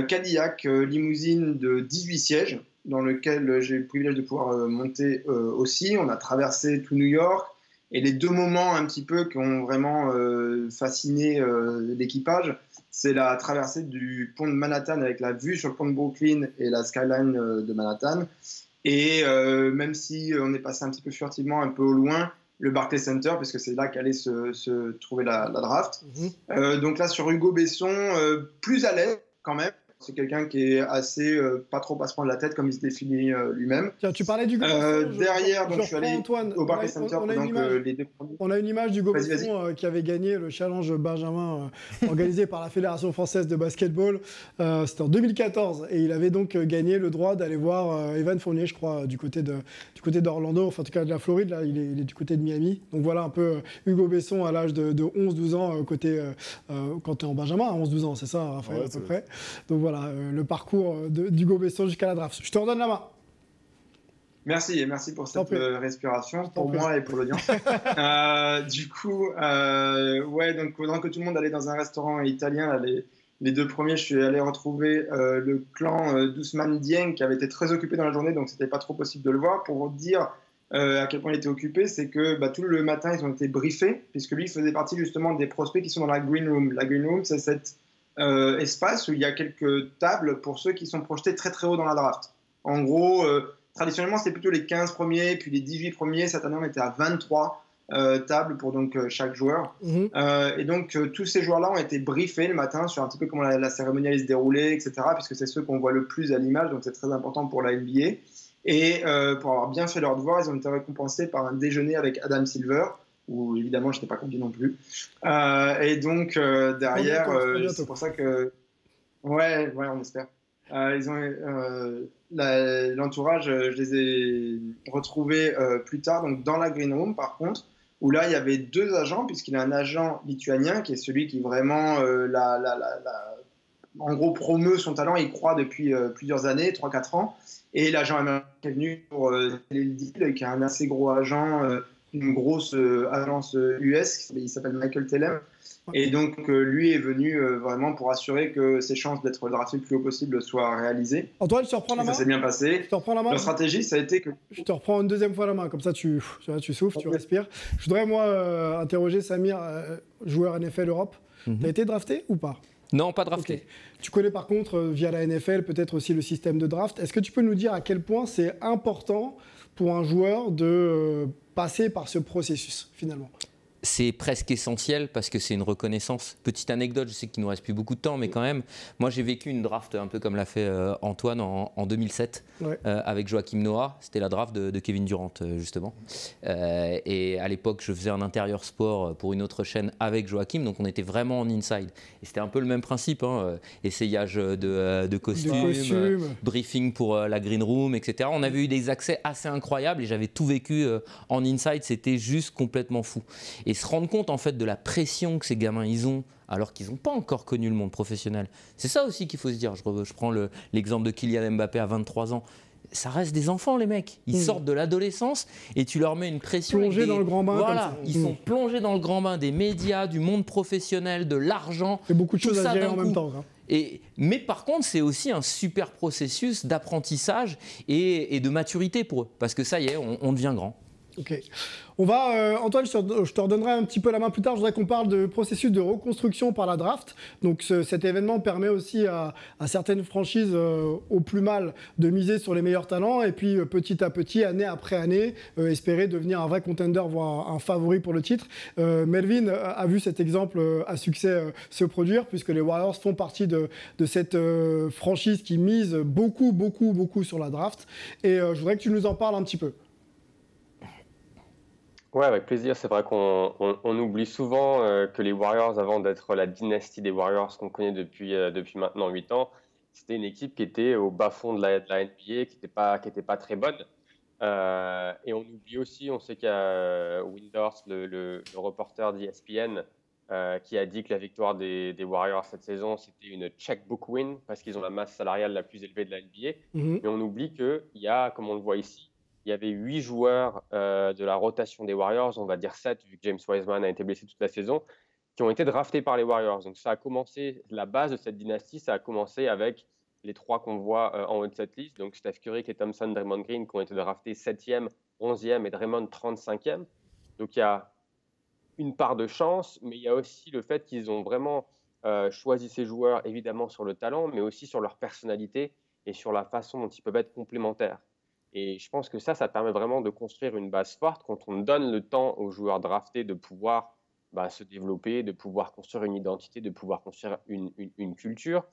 Cadillac limousine de 18 sièges, dans lequel j'ai eu le privilège de pouvoir monter aussi. On a traversé tout New York. Et les deux moments un petit peu qui ont vraiment fasciné l'équipage, c'est la traversée du pont de Manhattan avec la vue sur le pont de Brooklyn et la skyline de Manhattan. Et même si on est passé un petit peu furtivement, un peu au loin, le Barclays Center, parce que c'est là qu'allait se trouver la draft. Donc là, sur Hugo Besson, plus à l'aise quand même. C'est quelqu'un qui est assez pas trop à se prendre la tête, comme il se définit lui-même. Tiens, tu parlais d'Hugo Besson. Derrière, donc je suis allé Antoine, au Barclays Center. On a une image d'Hugo Besson qui avait gagné le challenge Benjamin organisé par la Fédération française de basketball. C'était en 2014 et il avait donc gagné le droit d'aller voir Evan Fournier, je crois, du côté d'Orlando, enfin en tout cas de la Floride. Là, il est du côté de Miami. Donc voilà un peu Hugo Besson à l'âge de 11-12 ans, quand tu es en Benjamin, à 11-12 ans, c'est ça, Raphaël, à peu près. Donc voilà, le parcours d'Hugo Besson jusqu'à la draft. Je te redonne la main. Merci, et merci pour cette respiration, pour moi et pour l'audience. Du coup, donc pendant que tout le monde allait dans un restaurant italien, là, les deux premiers, je suis allé retrouver le clan d'Ousmane Dieng qui avait été très occupé dans la journée, donc c'était pas trop possible de le voir. Pour dire à quel point il était occupé, c'est que tout le matin, ils ont été briefés, puisque lui faisait partie justement des prospects qui sont dans la Green Room. La Green Room, c'est cet espace où il y a quelques tables pour ceux qui sont projetés très très haut dans la draft. En gros, traditionnellement, c'était plutôt les 15 premiers, puis les 18 premiers. Cette année, on était à 23 tables pour donc chaque joueur. Et donc, tous ces joueurs-là ont été briefés le matin sur un petit peu comment la cérémonie allait se dérouler, etc., puisque c'est ceux qu'on voit le plus à l'image, donc c'est très important pour la NBA. Et pour avoir bien fait leur devoir, ils ont été récompensés par un déjeuner avec Adam Silver, où évidemment, je n'étais pas convié non plus. Et donc, derrière, c'est pour ça que... Ouais, on espère. Ils ont l'entourage, je les ai retrouvés plus tard, donc dans la Green Room par contre, où là il y avait deux agents, puisqu'il y a un agent lituanien qui est celui qui vraiment en gros promeut son talent, il croit depuis plusieurs années, 3-4 ans, et l'agent américain qui est venu pour le deal, qui est un assez gros agent, une grosse agence US, il s'appelle Michael Tellem. Et donc, lui est venu vraiment pour assurer que ses chances d'être drafté le plus haut possible soient réalisées. Antoine, je te reprends la main. Ça s'est bien passé. Je te reprends la main. La stratégie, ça a été que... Je te reprends une deuxième fois la main, comme ça tu souffles, tu respires. Je voudrais, moi, interroger Samir, joueur NFL Europe. T'as été drafté ou pas? Non, pas drafté. Okay. Tu connais par contre, via la NFL, peut-être aussi le système de draft. Est-ce que tu peux nous dire à quel point c'est important pour un joueur de passer par ce processus, finalement? C'est presque essentiel parce que c'est une reconnaissance. Petite anecdote, je sais qu'il ne nous reste plus beaucoup de temps, mais quand même, moi j'ai vécu une draft un peu comme l'a fait Antoine en 2007 avec Joachim Noah. C'était la draft de Kevin Durant, justement. Et à l'époque, je faisais un intérieur sport pour une autre chaîne avec Joachim, donc on était vraiment en inside. Et c'était un peu le même principe, essayage de costumes, briefing pour la green room, etc. On avait eu des accès assez incroyables et j'avais tout vécu en inside, c'était juste complètement fou. Et se rendre compte en fait de la pression que ces gamins ils ont alors qu'ils n'ont pas encore connu le monde professionnel. C'est ça aussi qu'il faut se dire. Je prends l'exemple de Kylian Mbappé à 23 ans. Ça reste des enfants, les mecs. Ils sortent de l'adolescence et tu leur mets une pression. Plongés dans le grand bain. Voilà, comme ça. ils sont plongés dans le grand bain des médias, du monde professionnel, de l'argent. Il y a beaucoup de choses à gérer en même temps. Hein. Mais par contre, c'est aussi un super processus d'apprentissage et de maturité pour eux. Parce que ça y est, on devient grand. Ok. On va, Antoine, je te redonnerai un petit peu la main plus tard. Je voudrais qu'on parle de processus de reconstruction par la draft. Donc cet événement permet aussi à certaines franchises au plus mal de miser sur les meilleurs talents et puis petit à petit, année après année, espérer devenir un vrai contender, voire un favori pour le titre. Melvin a vu cet exemple à succès se produire puisque les Warriors font partie de cette franchise qui mise beaucoup sur la draft. Et je voudrais que tu nous en parles un petit peu. Ouais, avec plaisir. C'est vrai qu'on oublie souvent que les Warriors, avant d'être la dynastie des Warriors qu'on connaît depuis maintenant 8 ans, c'était une équipe qui était au bas-fond de la NBA, qui n'était pas très bonne. Et on oublie aussi, on sait qu'il y a Windhorst, le reporter d'ESPN, qui a dit que la victoire des Warriors cette saison, c'était une checkbook win, parce qu'ils ont la masse salariale la plus élevée de la NBA. Mais on oublie qu'il y a, comme on le voit ici, il y avait 8 joueurs de la rotation des Warriors, on va dire 7, vu que James Wiseman a été blessé toute la saison, qui ont été draftés par les Warriors. Donc ça a commencé, la base de cette dynastie, ça a commencé avec les 3 qu'on voit en haut de cette liste. Donc Steph Curry, Klay Thompson, Draymond Green, qui ont été draftés 7e, 11e et Draymond 35e. Donc il y a une part de chance, mais il y a aussi le fait qu'ils ont vraiment choisi ces joueurs, évidemment sur le talent, mais aussi sur leur personnalité et sur la façon dont ils peuvent être complémentaires. Et je pense que ça permet vraiment de construire une base forte quand on donne le temps aux joueurs draftés de pouvoir se développer, de pouvoir construire une identité, de pouvoir construire une culture.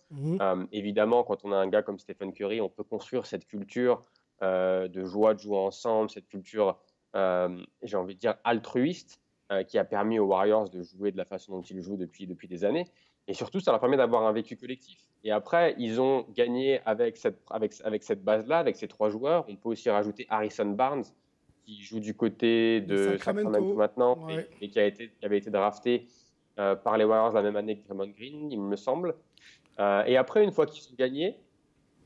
Évidemment, quand on a un gars comme Stephen Curry, on peut construire cette culture de joie de jouer ensemble, cette culture, j'ai envie de dire, altruiste, qui a permis aux Warriors de jouer de la façon dont ils jouent depuis des années. Et surtout, ça leur permet d'avoir un vécu collectif. Et après, ils ont gagné avec cette base-là, avec ces 3 joueurs. On peut aussi rajouter Harrison Barnes, qui joue du côté de Sacramento maintenant, ouais. et qui avait été drafté par les Warriors la même année que Draymond Green, il me semble. Et après, une fois qu'ils ont gagné,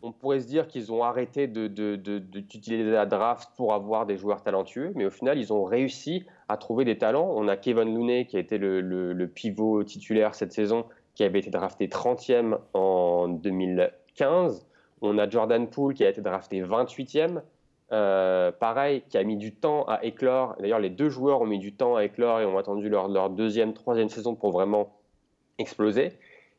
on pourrait se dire qu'ils ont arrêté d'utiliser la draft pour avoir des joueurs talentueux, mais au final, ils ont réussi à trouver des talents. On a Kevin Looney, qui a été le pivot titulaire cette saison, qui avait été drafté 30e en 2015. On a Jordan Poole, qui a été drafté 28e. Pareil, qui a mis du temps à éclore. D'ailleurs, les 2 joueurs ont mis du temps à éclore et ont attendu leur 2e, 3e saison pour vraiment exploser.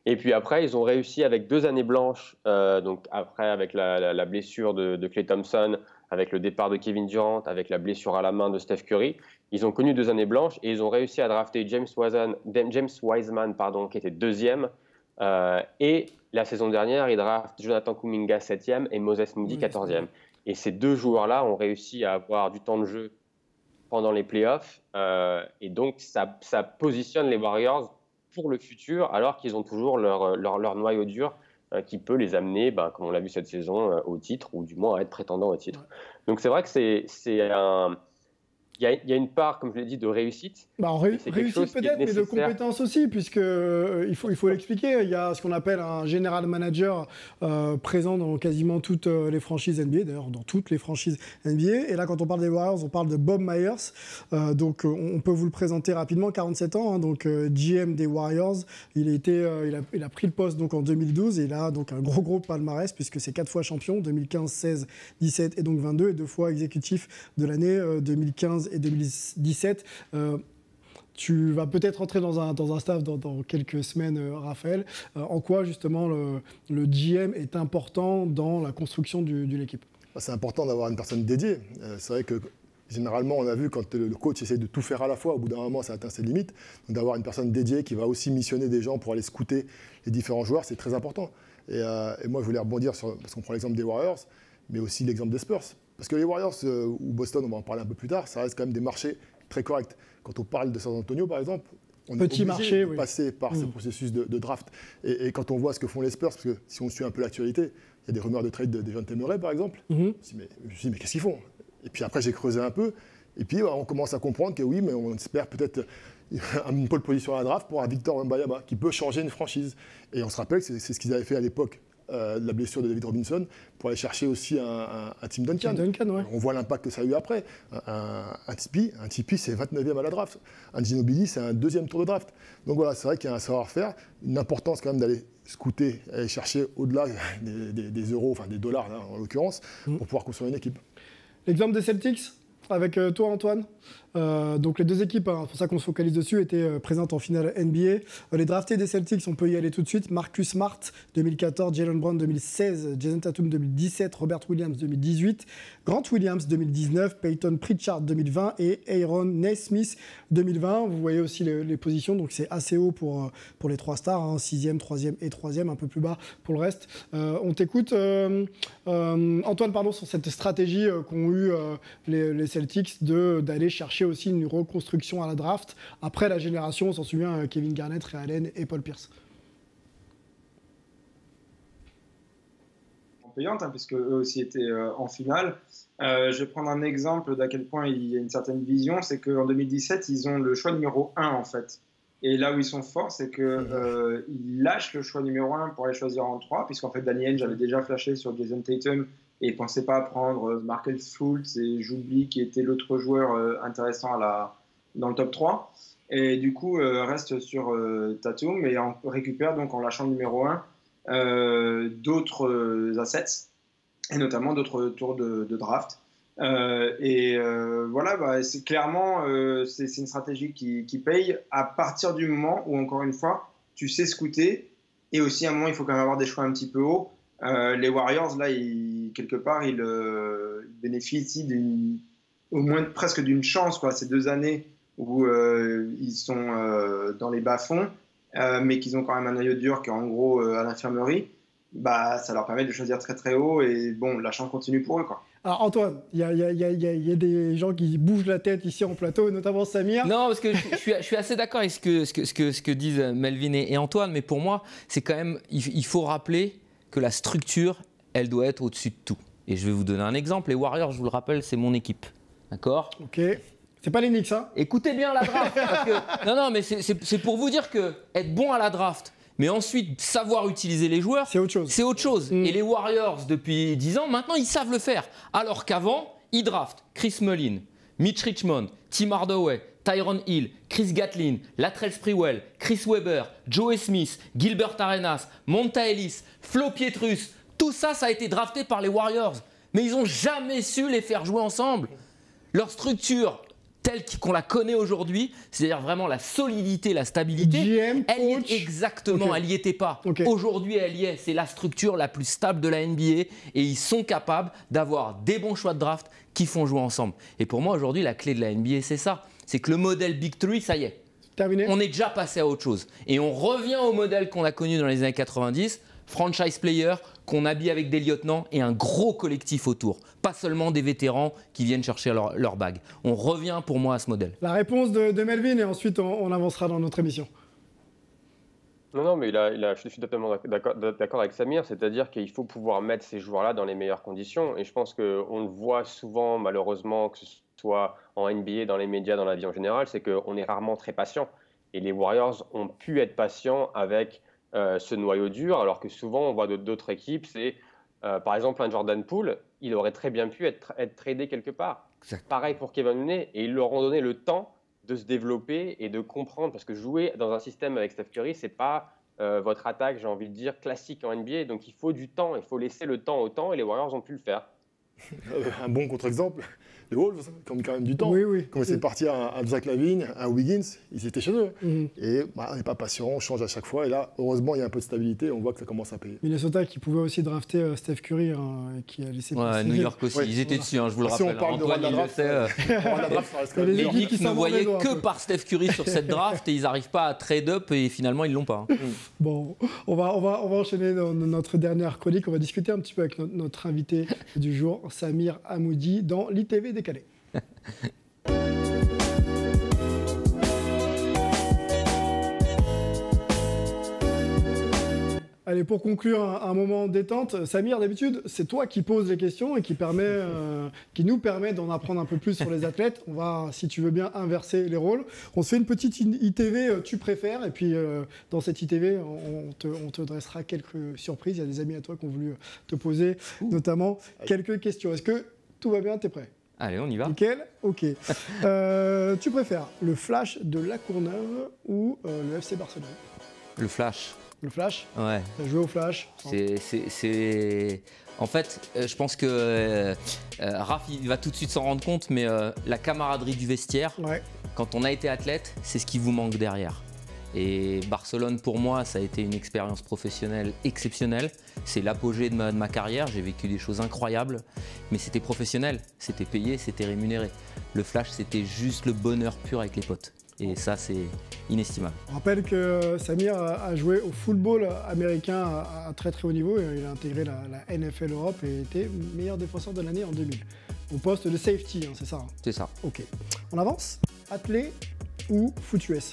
Et puis après, ils ont réussi avec 2 années blanches, donc après avec la blessure de Klay Thompson, avec le départ de Kevin Durant, avec la blessure à la main de Steph Curry, ils ont connu 2 années blanches et ils ont réussi à drafter James Wiseman, qui était 2e. Et la saison dernière, ils draftent Jonathan Kuminga 7e et Moses Moody 14e. Et ces 2 joueurs-là ont réussi à avoir du temps de jeu pendant les playoffs. Et donc, ça positionne les Warriors pour le futur, alors qu'ils ont toujours leur noyau dur qui peut les amener, comme on l'a vu cette saison, au titre, ou du moins à être prétendant au titre. Donc c'est vrai que il y a une part, comme je l'ai dit, de réussite. Réussite peut-être, mais de compétence aussi, puisque il faut l'expliquer. Il y a ce qu'on appelle un general manager présent dans quasiment toutes les franchises NBA, d'ailleurs dans toutes les franchises NBA. Et là, quand on parle des Warriors, on parle de Bob Myers. Donc, on peut vous le présenter rapidement, 47 ans, hein, donc GM des Warriors. Il a pris le poste donc en 2012 et il a donc un gros palmarès puisque c'est 4 fois champion, 2015, 16, 17 et donc 22, et 2 fois exécutif de l'année 2015 et 2017. Tu vas peut-être rentrer dans un staff dans quelques semaines, Raphaël. En quoi, justement, le GM est important dans la construction de l'équipe? C'est important d'avoir une personne dédiée. C'est vrai que généralement, on a vu quand le coach essaie de tout faire à la fois, au bout d'un moment, ça atteint ses limites. Donc d'avoir une personne dédiée qui va aussi missionner des gens pour aller scouter les différents joueurs, c'est très important. Et moi, je voulais rebondir parce qu'on prend l'exemple des Warriors, mais aussi l'exemple des Spurs. Parce que les Warriors ou Boston, on va en parler un peu plus tard, ça reste quand même des marchés très corrects. Quand on parle de San Antonio, par exemple, on est obligé de passer par ce processus de draft. Et quand on voit ce que font les Spurs, parce que si on suit un peu l'actualité, il y a des rumeurs de trade des Dejounte Murray, par exemple. Je me suis dit, mais qu'est-ce qu'ils font? Et puis après, j'ai creusé un peu. Et puis on commence à comprendre que oui, mais on espère peut-être une pole position à la draft pour un Victor Wembanyama qui peut changer une franchise. Et on se rappelle que c'est ce qu'ils avaient fait à l'époque de la blessure de David Robinson pour aller chercher aussi un Tim Duncan. Ouais. On voit l'impact que ça a eu après. Un Tipeee, c'est 29e à la draft. Un Ginobili, c'est un 2e tour de draft. Donc voilà, c'est vrai qu'il y a un savoir-faire, une importance quand même d'aller scouter, aller chercher au-delà des euros, enfin des dollars là, en l'occurrence, pour pouvoir construire une équipe. L'exemple des Celtics avec toi, Antoine. Donc les deux équipes, c'est pour ça qu'on se focalise dessus, étaient présentes en finale NBA. Les draftés des Celtics, on peut y aller tout de suite. Marcus Smart, 2014, Jaylen Brown, 2016, Jason Tatum, 2017, Robert Williams, 2018, Grant Williams, 2019, Peyton Pritchard, 2020 et Aaron Nesmith, 2020. Vous voyez aussi les positions, donc c'est assez haut pour les 3 stars, 6e, 3e et 3e, un peu plus bas pour le reste. On t'écoute, Antoine, pardon, sur cette stratégie qu'ont eu les Celtics d'aller chercher aussi une reconstruction à la draft après la génération, on s'en souvient, Kevin Garnett, Ray Allen et Paul Pierce. Payante, puisque eux aussi étaient en finale. Je vais prendre un exemple d'à quel point il y a une certaine vision, c'est qu'en 2017, ils ont le choix numéro 1 en fait. Et là où ils sont forts, c'est qu'ils lâchent le choix numéro 1 pour aller choisir en 3, puisqu'en fait Danny Ainge avait déjà flashé sur Jason Tatum et ne pensait pas prendre Markel Fultz et j'oublie qui était l'autre joueur intéressant dans le top 3. Et du coup, reste sur Tatum et on récupère donc en lâchant le numéro 1 d'autres assets et notamment d'autres tours de draft. Voilà, c'est clairement c'est une stratégie qui paye à partir du moment où, encore une fois, tu sais scouter et aussi à un moment, il faut quand même avoir des choix un petit peu hauts. Les Warriors, là, quelque part, ils bénéficient au moins presque d'une chance, quoi, ces 2 années où ils sont dans les bas-fonds, mais qu'ils ont quand même un noyau dur qui est en gros à l'infirmerie. Ça leur permet de choisir très très haut et bon, la chance continue pour eux, quoi. Alors Antoine, il y a des gens qui bougent la tête ici en plateau, notamment Samir. Non, parce que je suis assez d'accord avec ce que disent Melvin et Antoine, mais pour moi, c'est quand même, il faut rappeler que la structure, elle doit être au-dessus de tout. Et je vais vous donner un exemple. Les Warriors, je vous le rappelle, c'est mon équipe. D'accord ? Ok. C'est pas les Knicks, hein ? Écoutez bien la draft. Parce que, non, mais c'est pour vous dire que être bon à la draft, mais ensuite savoir utiliser les joueurs, c'est autre chose. Et les Warriors, depuis 10 ans, maintenant, ils savent le faire. Alors qu'avant, ils draftent Chris Mullin, Mitch Richmond, Tim Hardaway, Tyronn Hill, Chris Gatlin, Latrell Sprewell, Chris Webber, Joe Smith, Gilbert Arenas, Monta Ellis, Flo Pietrus. Tout ça, ça a été drafté par les Warriors. Mais ils n'ont jamais su les faire jouer ensemble. Leur structure, telle qu'on la connaît aujourd'hui, c'est-à-dire vraiment la solidité, la stabilité, exactement, elle n'y était pas. Aujourd'hui, elle y est. C'est la structure la plus stable de la NBA et ils sont capables d'avoir des bons choix de draft qui font jouer ensemble. Et pour moi, aujourd'hui, la clé de la NBA, c'est ça. C'est que le modèle Big Three, ça y est. Terminé. On est déjà passé à autre chose. Et on revient au modèle qu'on a connu dans les années 90, franchise player, qu'on habille avec des lieutenants et un gros collectif autour. Pas seulement des vétérans qui viennent chercher leur bague. On revient pour moi à ce modèle. La réponse de Melvin et ensuite on avancera dans notre émission. Non, mais je suis totalement d'accord avec Samir, c'est-à-dire qu'il faut pouvoir mettre ces joueurs-là dans les meilleures conditions. Et je pense qu'on le voit souvent, malheureusement, que ce soit en NBA, dans les médias, dans la vie en général, c'est qu'on est rarement très patient. Et les Warriors ont pu être patients avec ce noyau dur, alors que souvent, on voit d'autres équipes, c'est par exemple un Jordan Poole, il aurait très bien pu être tradé quelque part. Pareil pour Kevin Looney, et ils leur ont donné le temps de se développer et de comprendre, parce que jouer dans un système avec Steph Curry, c'est pas votre attaque, j'ai envie de dire, classique en NBA, donc il faut du temps, il faut laisser le temps au temps, et les Warriors ont pu le faire. Un bon contre-exemple, les Wolves, qui ont quand même du temps. Oui. Quand c'est parti à Zach LaVine, à Wiggins, ils étaient chez eux. Et on n'est pas patient, on change à chaque fois. Et là, heureusement, il y a un peu de stabilité, on voit que ça commence à payer. Minnesota qui pouvait aussi drafter Steph Curry, qui a laissé passer. New York aussi, ils étaient dessus, je vous le rappelle. Si on parle Antoine, de draft, les Knicks ne voyaient que par Steph Curry sur cette draft et ils n'arrivent pas à trade up et finalement, ils ne l'ont pas. Bon, on va enchaîner dans notre dernière chronique. On va discuter un petit peu avec notre invité du jour, Samir Hamoudi, dans l'ITV décalé. Allez, pour conclure un moment détente, Samir, d'habitude, c'est toi qui poses les questions et qui nous permet d'en apprendre un peu plus sur les athlètes. On va, si tu veux bien, inverser les rôles. On se fait une petite ITV, tu préfères, et puis dans cette ITV, on te dressera quelques surprises. Il y a des amis à toi qui ont voulu te poser notamment quelques questions. Est-ce que tout va bien? T'es prêt? Allez, on y va. Nickel, ok. Tu préfères le Flash de La Courneuve ou le FC Barcelone? Le Flash. Le Flash? Ouais. T'as joué au Flash? En fait, je pense que Raph, il va tout de suite s'en rendre compte, mais la camaraderie du vestiaire, quand on a été athlète, c'est ce qui vous manque derrière. Et Barcelone, pour moi, ça a été une expérience professionnelle exceptionnelle. C'est l'apogée de ma carrière. J'ai vécu des choses incroyables, mais c'était professionnel, c'était payé, c'était rémunéré. Le Flash, c'était juste le bonheur pur avec les potes. Et ça, c'est inestimable. On rappelle que Samir a joué au football américain à très très haut niveau. Il a intégré la NFL Europe et était meilleur défenseur de l'année en 2000. Au poste de safety, hein, c'est ça? C'est ça. Ok. On avance. Athlé ou foot US?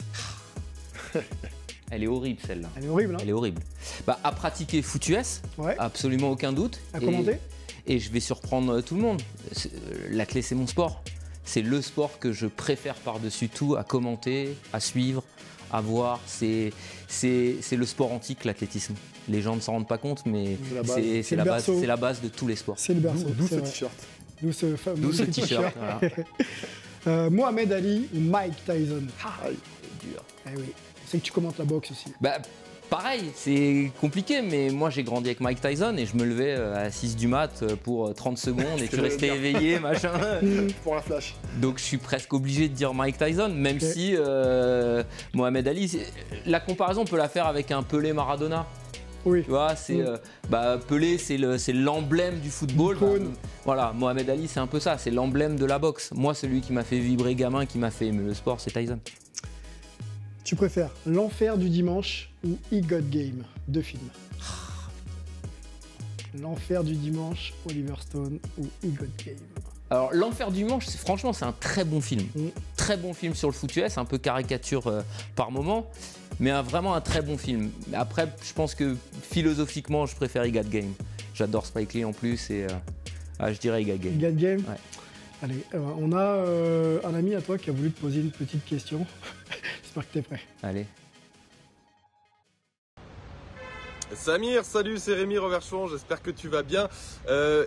Elle est horrible celle-là. Elle est horrible, hein? Elle est horrible. Bah, à pratiquer foot US, absolument aucun doute. À commenter? Et je vais surprendre tout le monde. L'athlé, c'est mon sport. C'est le sport que je préfère par-dessus tout à commenter, à suivre, à voir. C'est le sport antique, l'athlétisme. Les gens ne s'en rendent pas compte, mais c'est la base de tous les sports. C'est le berceau. D'où ce t-shirt. D'où ce t-shirt. Voilà. Mohamed Ali ou Mike Tyson? C'est dur. Eh oui. C'est que tu commentes la boxe aussi. Bah, pareil, c'est compliqué, mais moi j'ai grandi avec Mike Tyson et je me levais à 6 du mat pour 30 secondes et tu restais éveillé, machin. Pour un flash. Donc je suis presque obligé de dire Mike Tyson, même si Mohamed Ali, la comparaison on peut la faire avec un Pelé Maradona. Oui. Tu vois, Pelé, c'est l'emblème du football. Voilà, Mohamed Ali, c'est un peu ça, c'est l'emblème de la boxe. Moi, celui qui m'a fait vibrer gamin, qui m'a fait aimer le sport, c'est Tyson. Tu préfères L'Enfer du dimanche ou He Got Game? Deux films. L'Enfer du dimanche, Oliver Stone ou He Got Game? Alors, L'Enfer du dimanche, franchement, c'est un très bon film. Très bon film sur le foot US, un peu caricature par moment, mais vraiment un très bon film. Après, je pense que philosophiquement, je préfère He Got Game. J'adore Spike Lee en plus et je dirais He Got Game. He Got Game? Ouais. Allez, on a un ami à toi qui a voulu te poser une petite question. J'espère que tu es prêt. Allez. Samir, salut, c'est Rémi Reverchon, j'espère que tu vas bien.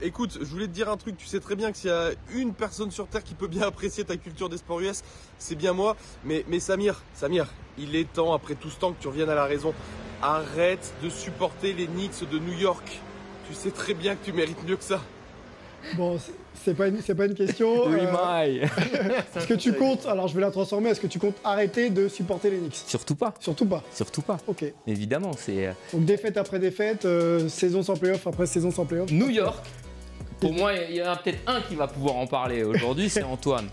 Écoute, je voulais te dire un truc, tu sais très bien que s'il y a une personne sur Terre qui peut bien apprécier ta culture des sports US, c'est bien moi. Mais Samir, il est temps, après tout ce temps, que tu reviennes à la raison. Arrête de supporter les Knicks de New York. Tu sais très bien que tu mérites mieux que ça. Bon, c'est pas une question. Oui, Maï. Est-ce que tu comptes, alors je vais la transformer, est-ce que tu comptes arrêter de supporter les Knicks? Surtout pas. Surtout pas? Surtout pas. Ok. Évidemment, c'est... Donc défaite après défaite, saison sans playoff après saison sans playoff. New York, pour moi, il y en a peut-être un qui va pouvoir en parler aujourd'hui, c'est Antoine.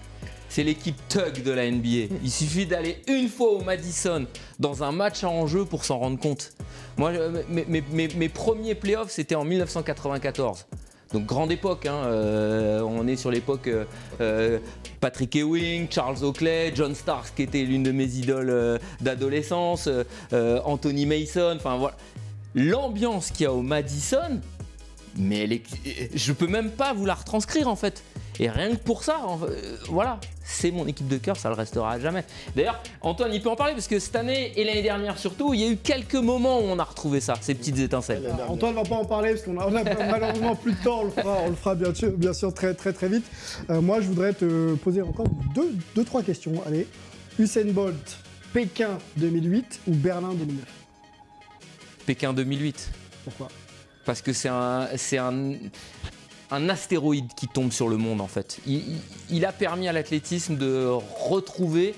C'est l'équipe Thug de la NBA. Il suffit d'aller une fois au Madison dans un match à enjeu pour s'en rendre compte. Moi, mes premiers playoffs, c'était en 1994. Donc grande époque, hein. On est sur l'époque Patrick Ewing, Charles Oakley, John Starks qui était l'une de mes idoles d'adolescence, Anthony Mason, enfin voilà. L'ambiance qu'il y a au Madison, mais je peux même pas vous la retranscrire en fait. Et rien que pour ça, voilà, c'est mon équipe de cœur, ça le restera à jamais. D'ailleurs, Antoine, il peut en parler parce que cette année et l'année dernière surtout, il y a eu quelques moments où on a retrouvé ça, ces petites étincelles. Antoine va pas en parler parce qu'on a malheureusement plus de temps, on le fera bien sûr très vite. Moi, je voudrais te poser encore deux, trois questions. Allez, Usain Bolt, Pékin 2008 ou Berlin 2009? Pékin 2008. Pourquoi? Parce que c'est un astéroïde qui tombe sur le monde en fait. Il a permis à l'athlétisme de retrouver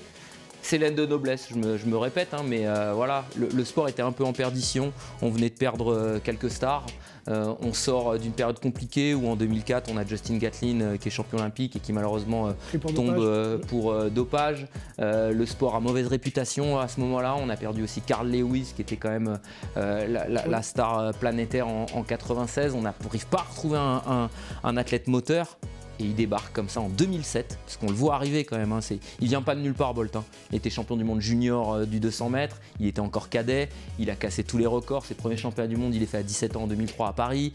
ses lettres de noblesse. Je me répète, hein, mais voilà, le sport était un peu en perdition. On venait de perdre quelques stars. On sort d'une période compliquée où en 2004 on a Justin Gatlin qui est champion olympique et qui malheureusement tombe pour dopage. Le sport a mauvaise réputation à ce moment-là. On a perdu aussi Carl Lewis qui était quand même la star planétaire en 96. On n'arrive pas à retrouver un athlète moteur. Et il débarque comme ça en 2007, parce qu'on le voit arriver quand même. Il vient pas de nulle part, Bolt. Il était champion du monde junior du 200 mètres, il était encore cadet, il a cassé tous les records. Ses premiers championnats du monde, il les fait à 17 ans en 2003 à Paris.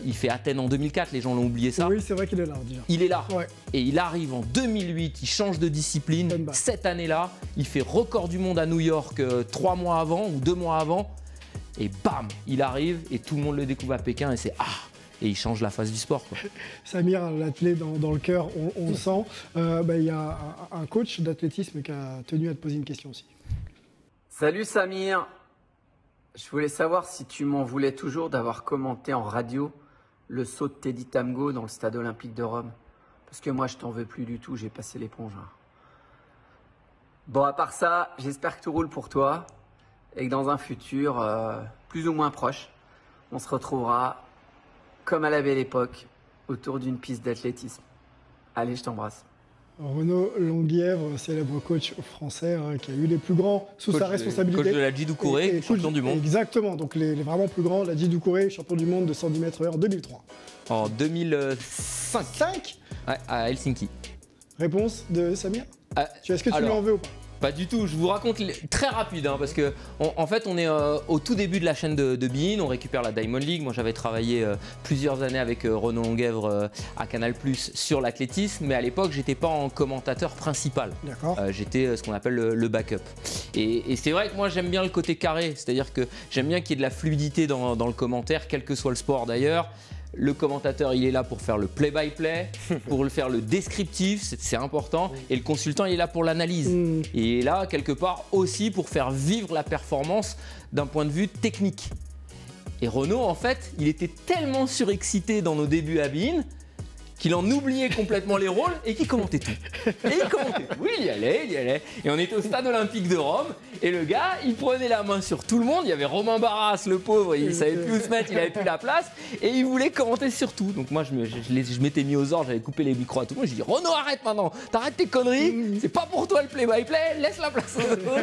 Il fait Athènes en 2004, les gens l'ont oublié ça. Oui, c'est vrai qu'il est là déjà. Il est là. Ouais. Et il arrive en 2008, il change de discipline. Cette année-là, il fait record du monde à New York 3 mois avant ou 2 mois avant. Et bam, il arrive et tout le monde le découvre à Pékin et c'est et il change la face du sport, quoi. Samir, l'athlète dans le cœur, on le sent. Il y a un coach d'athlétisme qui a tenu à te poser une question aussi. Salut Samir, je voulais savoir si tu m'en voulais toujours d'avoir commenté en radio le saut de Teddy Tamgo dans le stade olympique de Rome. Parce que moi je t'en veux plus du tout, j'ai passé l'éponge. Bon, à part ça, j'espère que tout roule pour toi et que dans un futur plus ou moins proche, on se retrouvera comme à la belle époque, autour d'une piste d'athlétisme. Allez, je t'embrasse. Renaud Longuièvre, célèbre coach français qui a eu les plus grands sous sa responsabilité. Coach de la Dji Doucouré, champion du monde. Exactement, donc les vraiment plus grands, la Dji Doucouré, champion du monde de 110 mètres en 2003. En 2005 ouais, à Helsinki. Réponse de Samir est-ce que tu lui en veux ou pas? Pas du tout, je vous raconte très rapide parce que en fait on est au tout début de la chaîne de beIN, on récupère la Diamond League. Moi j'avais travaillé plusieurs années avec Renaud Longuièvre à Canal+ sur l'athlétisme, mais à l'époque j'étais pas en commentateur principal. J'étais ce qu'on appelle le backup. Et c'est vrai que moi j'aime bien le côté carré, c'est-à-dire que j'aime bien qu'il y ait de la fluidité dans le commentaire, quel que soit le sport d'ailleurs. Le commentateur, il est là pour faire le play-by-play, pour faire le descriptif, c'est important. Et le consultant, il est là pour l'analyse. Et il est là, quelque part, aussi pour faire vivre la performance d'un point de vue technique. Et Renaud, en fait, il était tellement surexcité dans nos débuts à beIN qu'il en oubliait complètement les rôles et qu'il commentait tout. Et il commentait tout. Oui, il y allait. Et on était au stade olympique de Rome et le gars, il prenait la main sur tout le monde. Il y avait Romain Barras, le pauvre, il savait plus où se mettre, il avait plus la place et il voulait commenter sur tout. Donc moi, je m'étais mis aux ordres, j'avais coupé les micros à tout le monde. J'ai dit, Renaud, arrête maintenant, t'arrêtes tes conneries, c'est pas pour toi le play-by-play, laisse la place aux autres.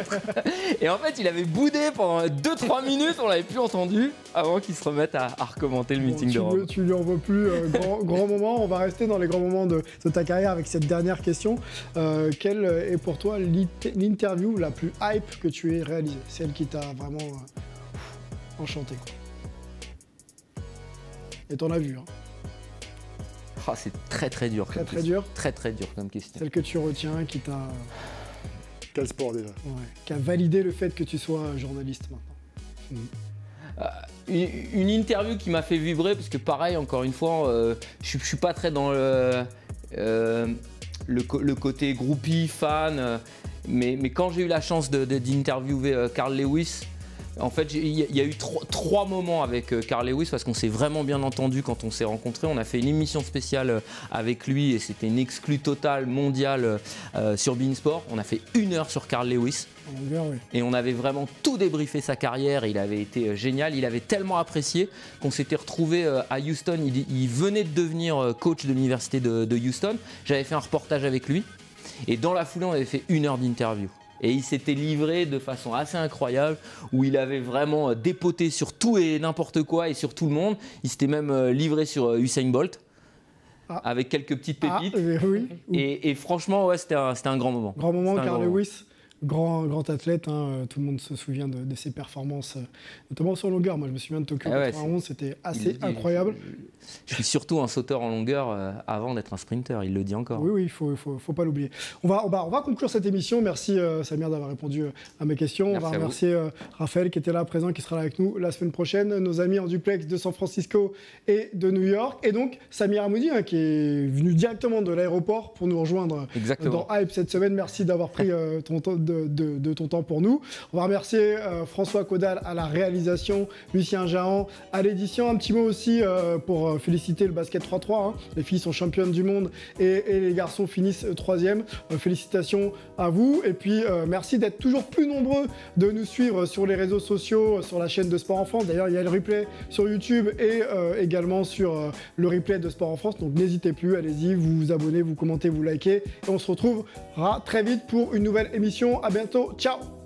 Et en fait, il avait boudé pendant 2-3 minutes, on l'avait plus entendu avant qu'il se remette à recommenter le meeting de Rome. Tu lui en veux plus, grand moment. On va rester dans les grands moments de ta carrière avec cette dernière question. Quelle est pour toi l'interview la plus hype que tu aies réalisée? Celle qui t'a vraiment enchanté, quoi. Et t'en as vu, c'est très dur. Très dur. Très dur comme question. Celle que tu retiens, qui t'a... Quel sport déjà? Qui a validé le fait que tu sois journaliste maintenant. Une interview qui m'a fait vibrer, parce que pareil, encore une fois, je suis pas très dans le côté groupie, fan, mais quand j'ai eu la chance d'interviewer Carl Lewis, en fait, il y a eu trois moments avec Carl Lewis parce qu'on s'est vraiment bien entendu quand on s'est rencontrés. On a fait une émission spéciale avec lui et c'était une exclue totale mondiale sur beIN Sport. On a fait 1 heure sur Carl Lewis. Et on avait vraiment tout débriefé sa carrière. Il avait été génial. Il avait tellement apprécié qu'on s'était retrouvé à Houston. Il venait de devenir coach de l'université de Houston. J'avais fait un reportage avec lui. Et dans la foulée, on avait fait 1 heure d'interview. Et il s'était livré de façon assez incroyable, où il avait vraiment dépoté sur tout et n'importe quoi et sur tout le monde. Il s'était même livré sur Usain Bolt, avec quelques petites pépites. Et franchement, ouais, c'était un grand moment. Grand moment, Carl Lewis. Grand athlète, tout le monde se souvient de ses performances, notamment sur longueur. Moi, je me souviens de Tokyo 91, c'était assez incroyable. Je suis surtout un sauteur en longueur avant d'être un sprinter, il le dit encore. Oui, il faut pas l'oublier. On va conclure cette émission. Merci Samir d'avoir répondu à mes questions. On va remercier Raphaël qui était là présent, qui sera là avec nous la semaine prochaine, nos amis en duplex de San Francisco et de New York, et donc Samir Hamoudi qui est venu directement de l'aéroport pour nous rejoindre dans Hype cette semaine. Merci d'avoir pris ton temps de ton temps pour nous. On va remercier François Caudal à la réalisation, Lucien Jahan à l'édition. Un petit mot aussi pour féliciter le basket 3-3. Les filles sont championnes du monde et les garçons finissent 3e. Félicitations à vous. Et puis merci d'être toujours plus nombreux de nous suivre sur les réseaux sociaux, sur la chaîne de Sport en France. D'ailleurs, il y a le replay sur YouTube et également sur le replay de Sport en France. Donc n'hésitez plus, allez-y, vous vous abonnez, vous commentez, vous likez. Et on se retrouvera très vite pour une nouvelle émission. À bientôt, ciao!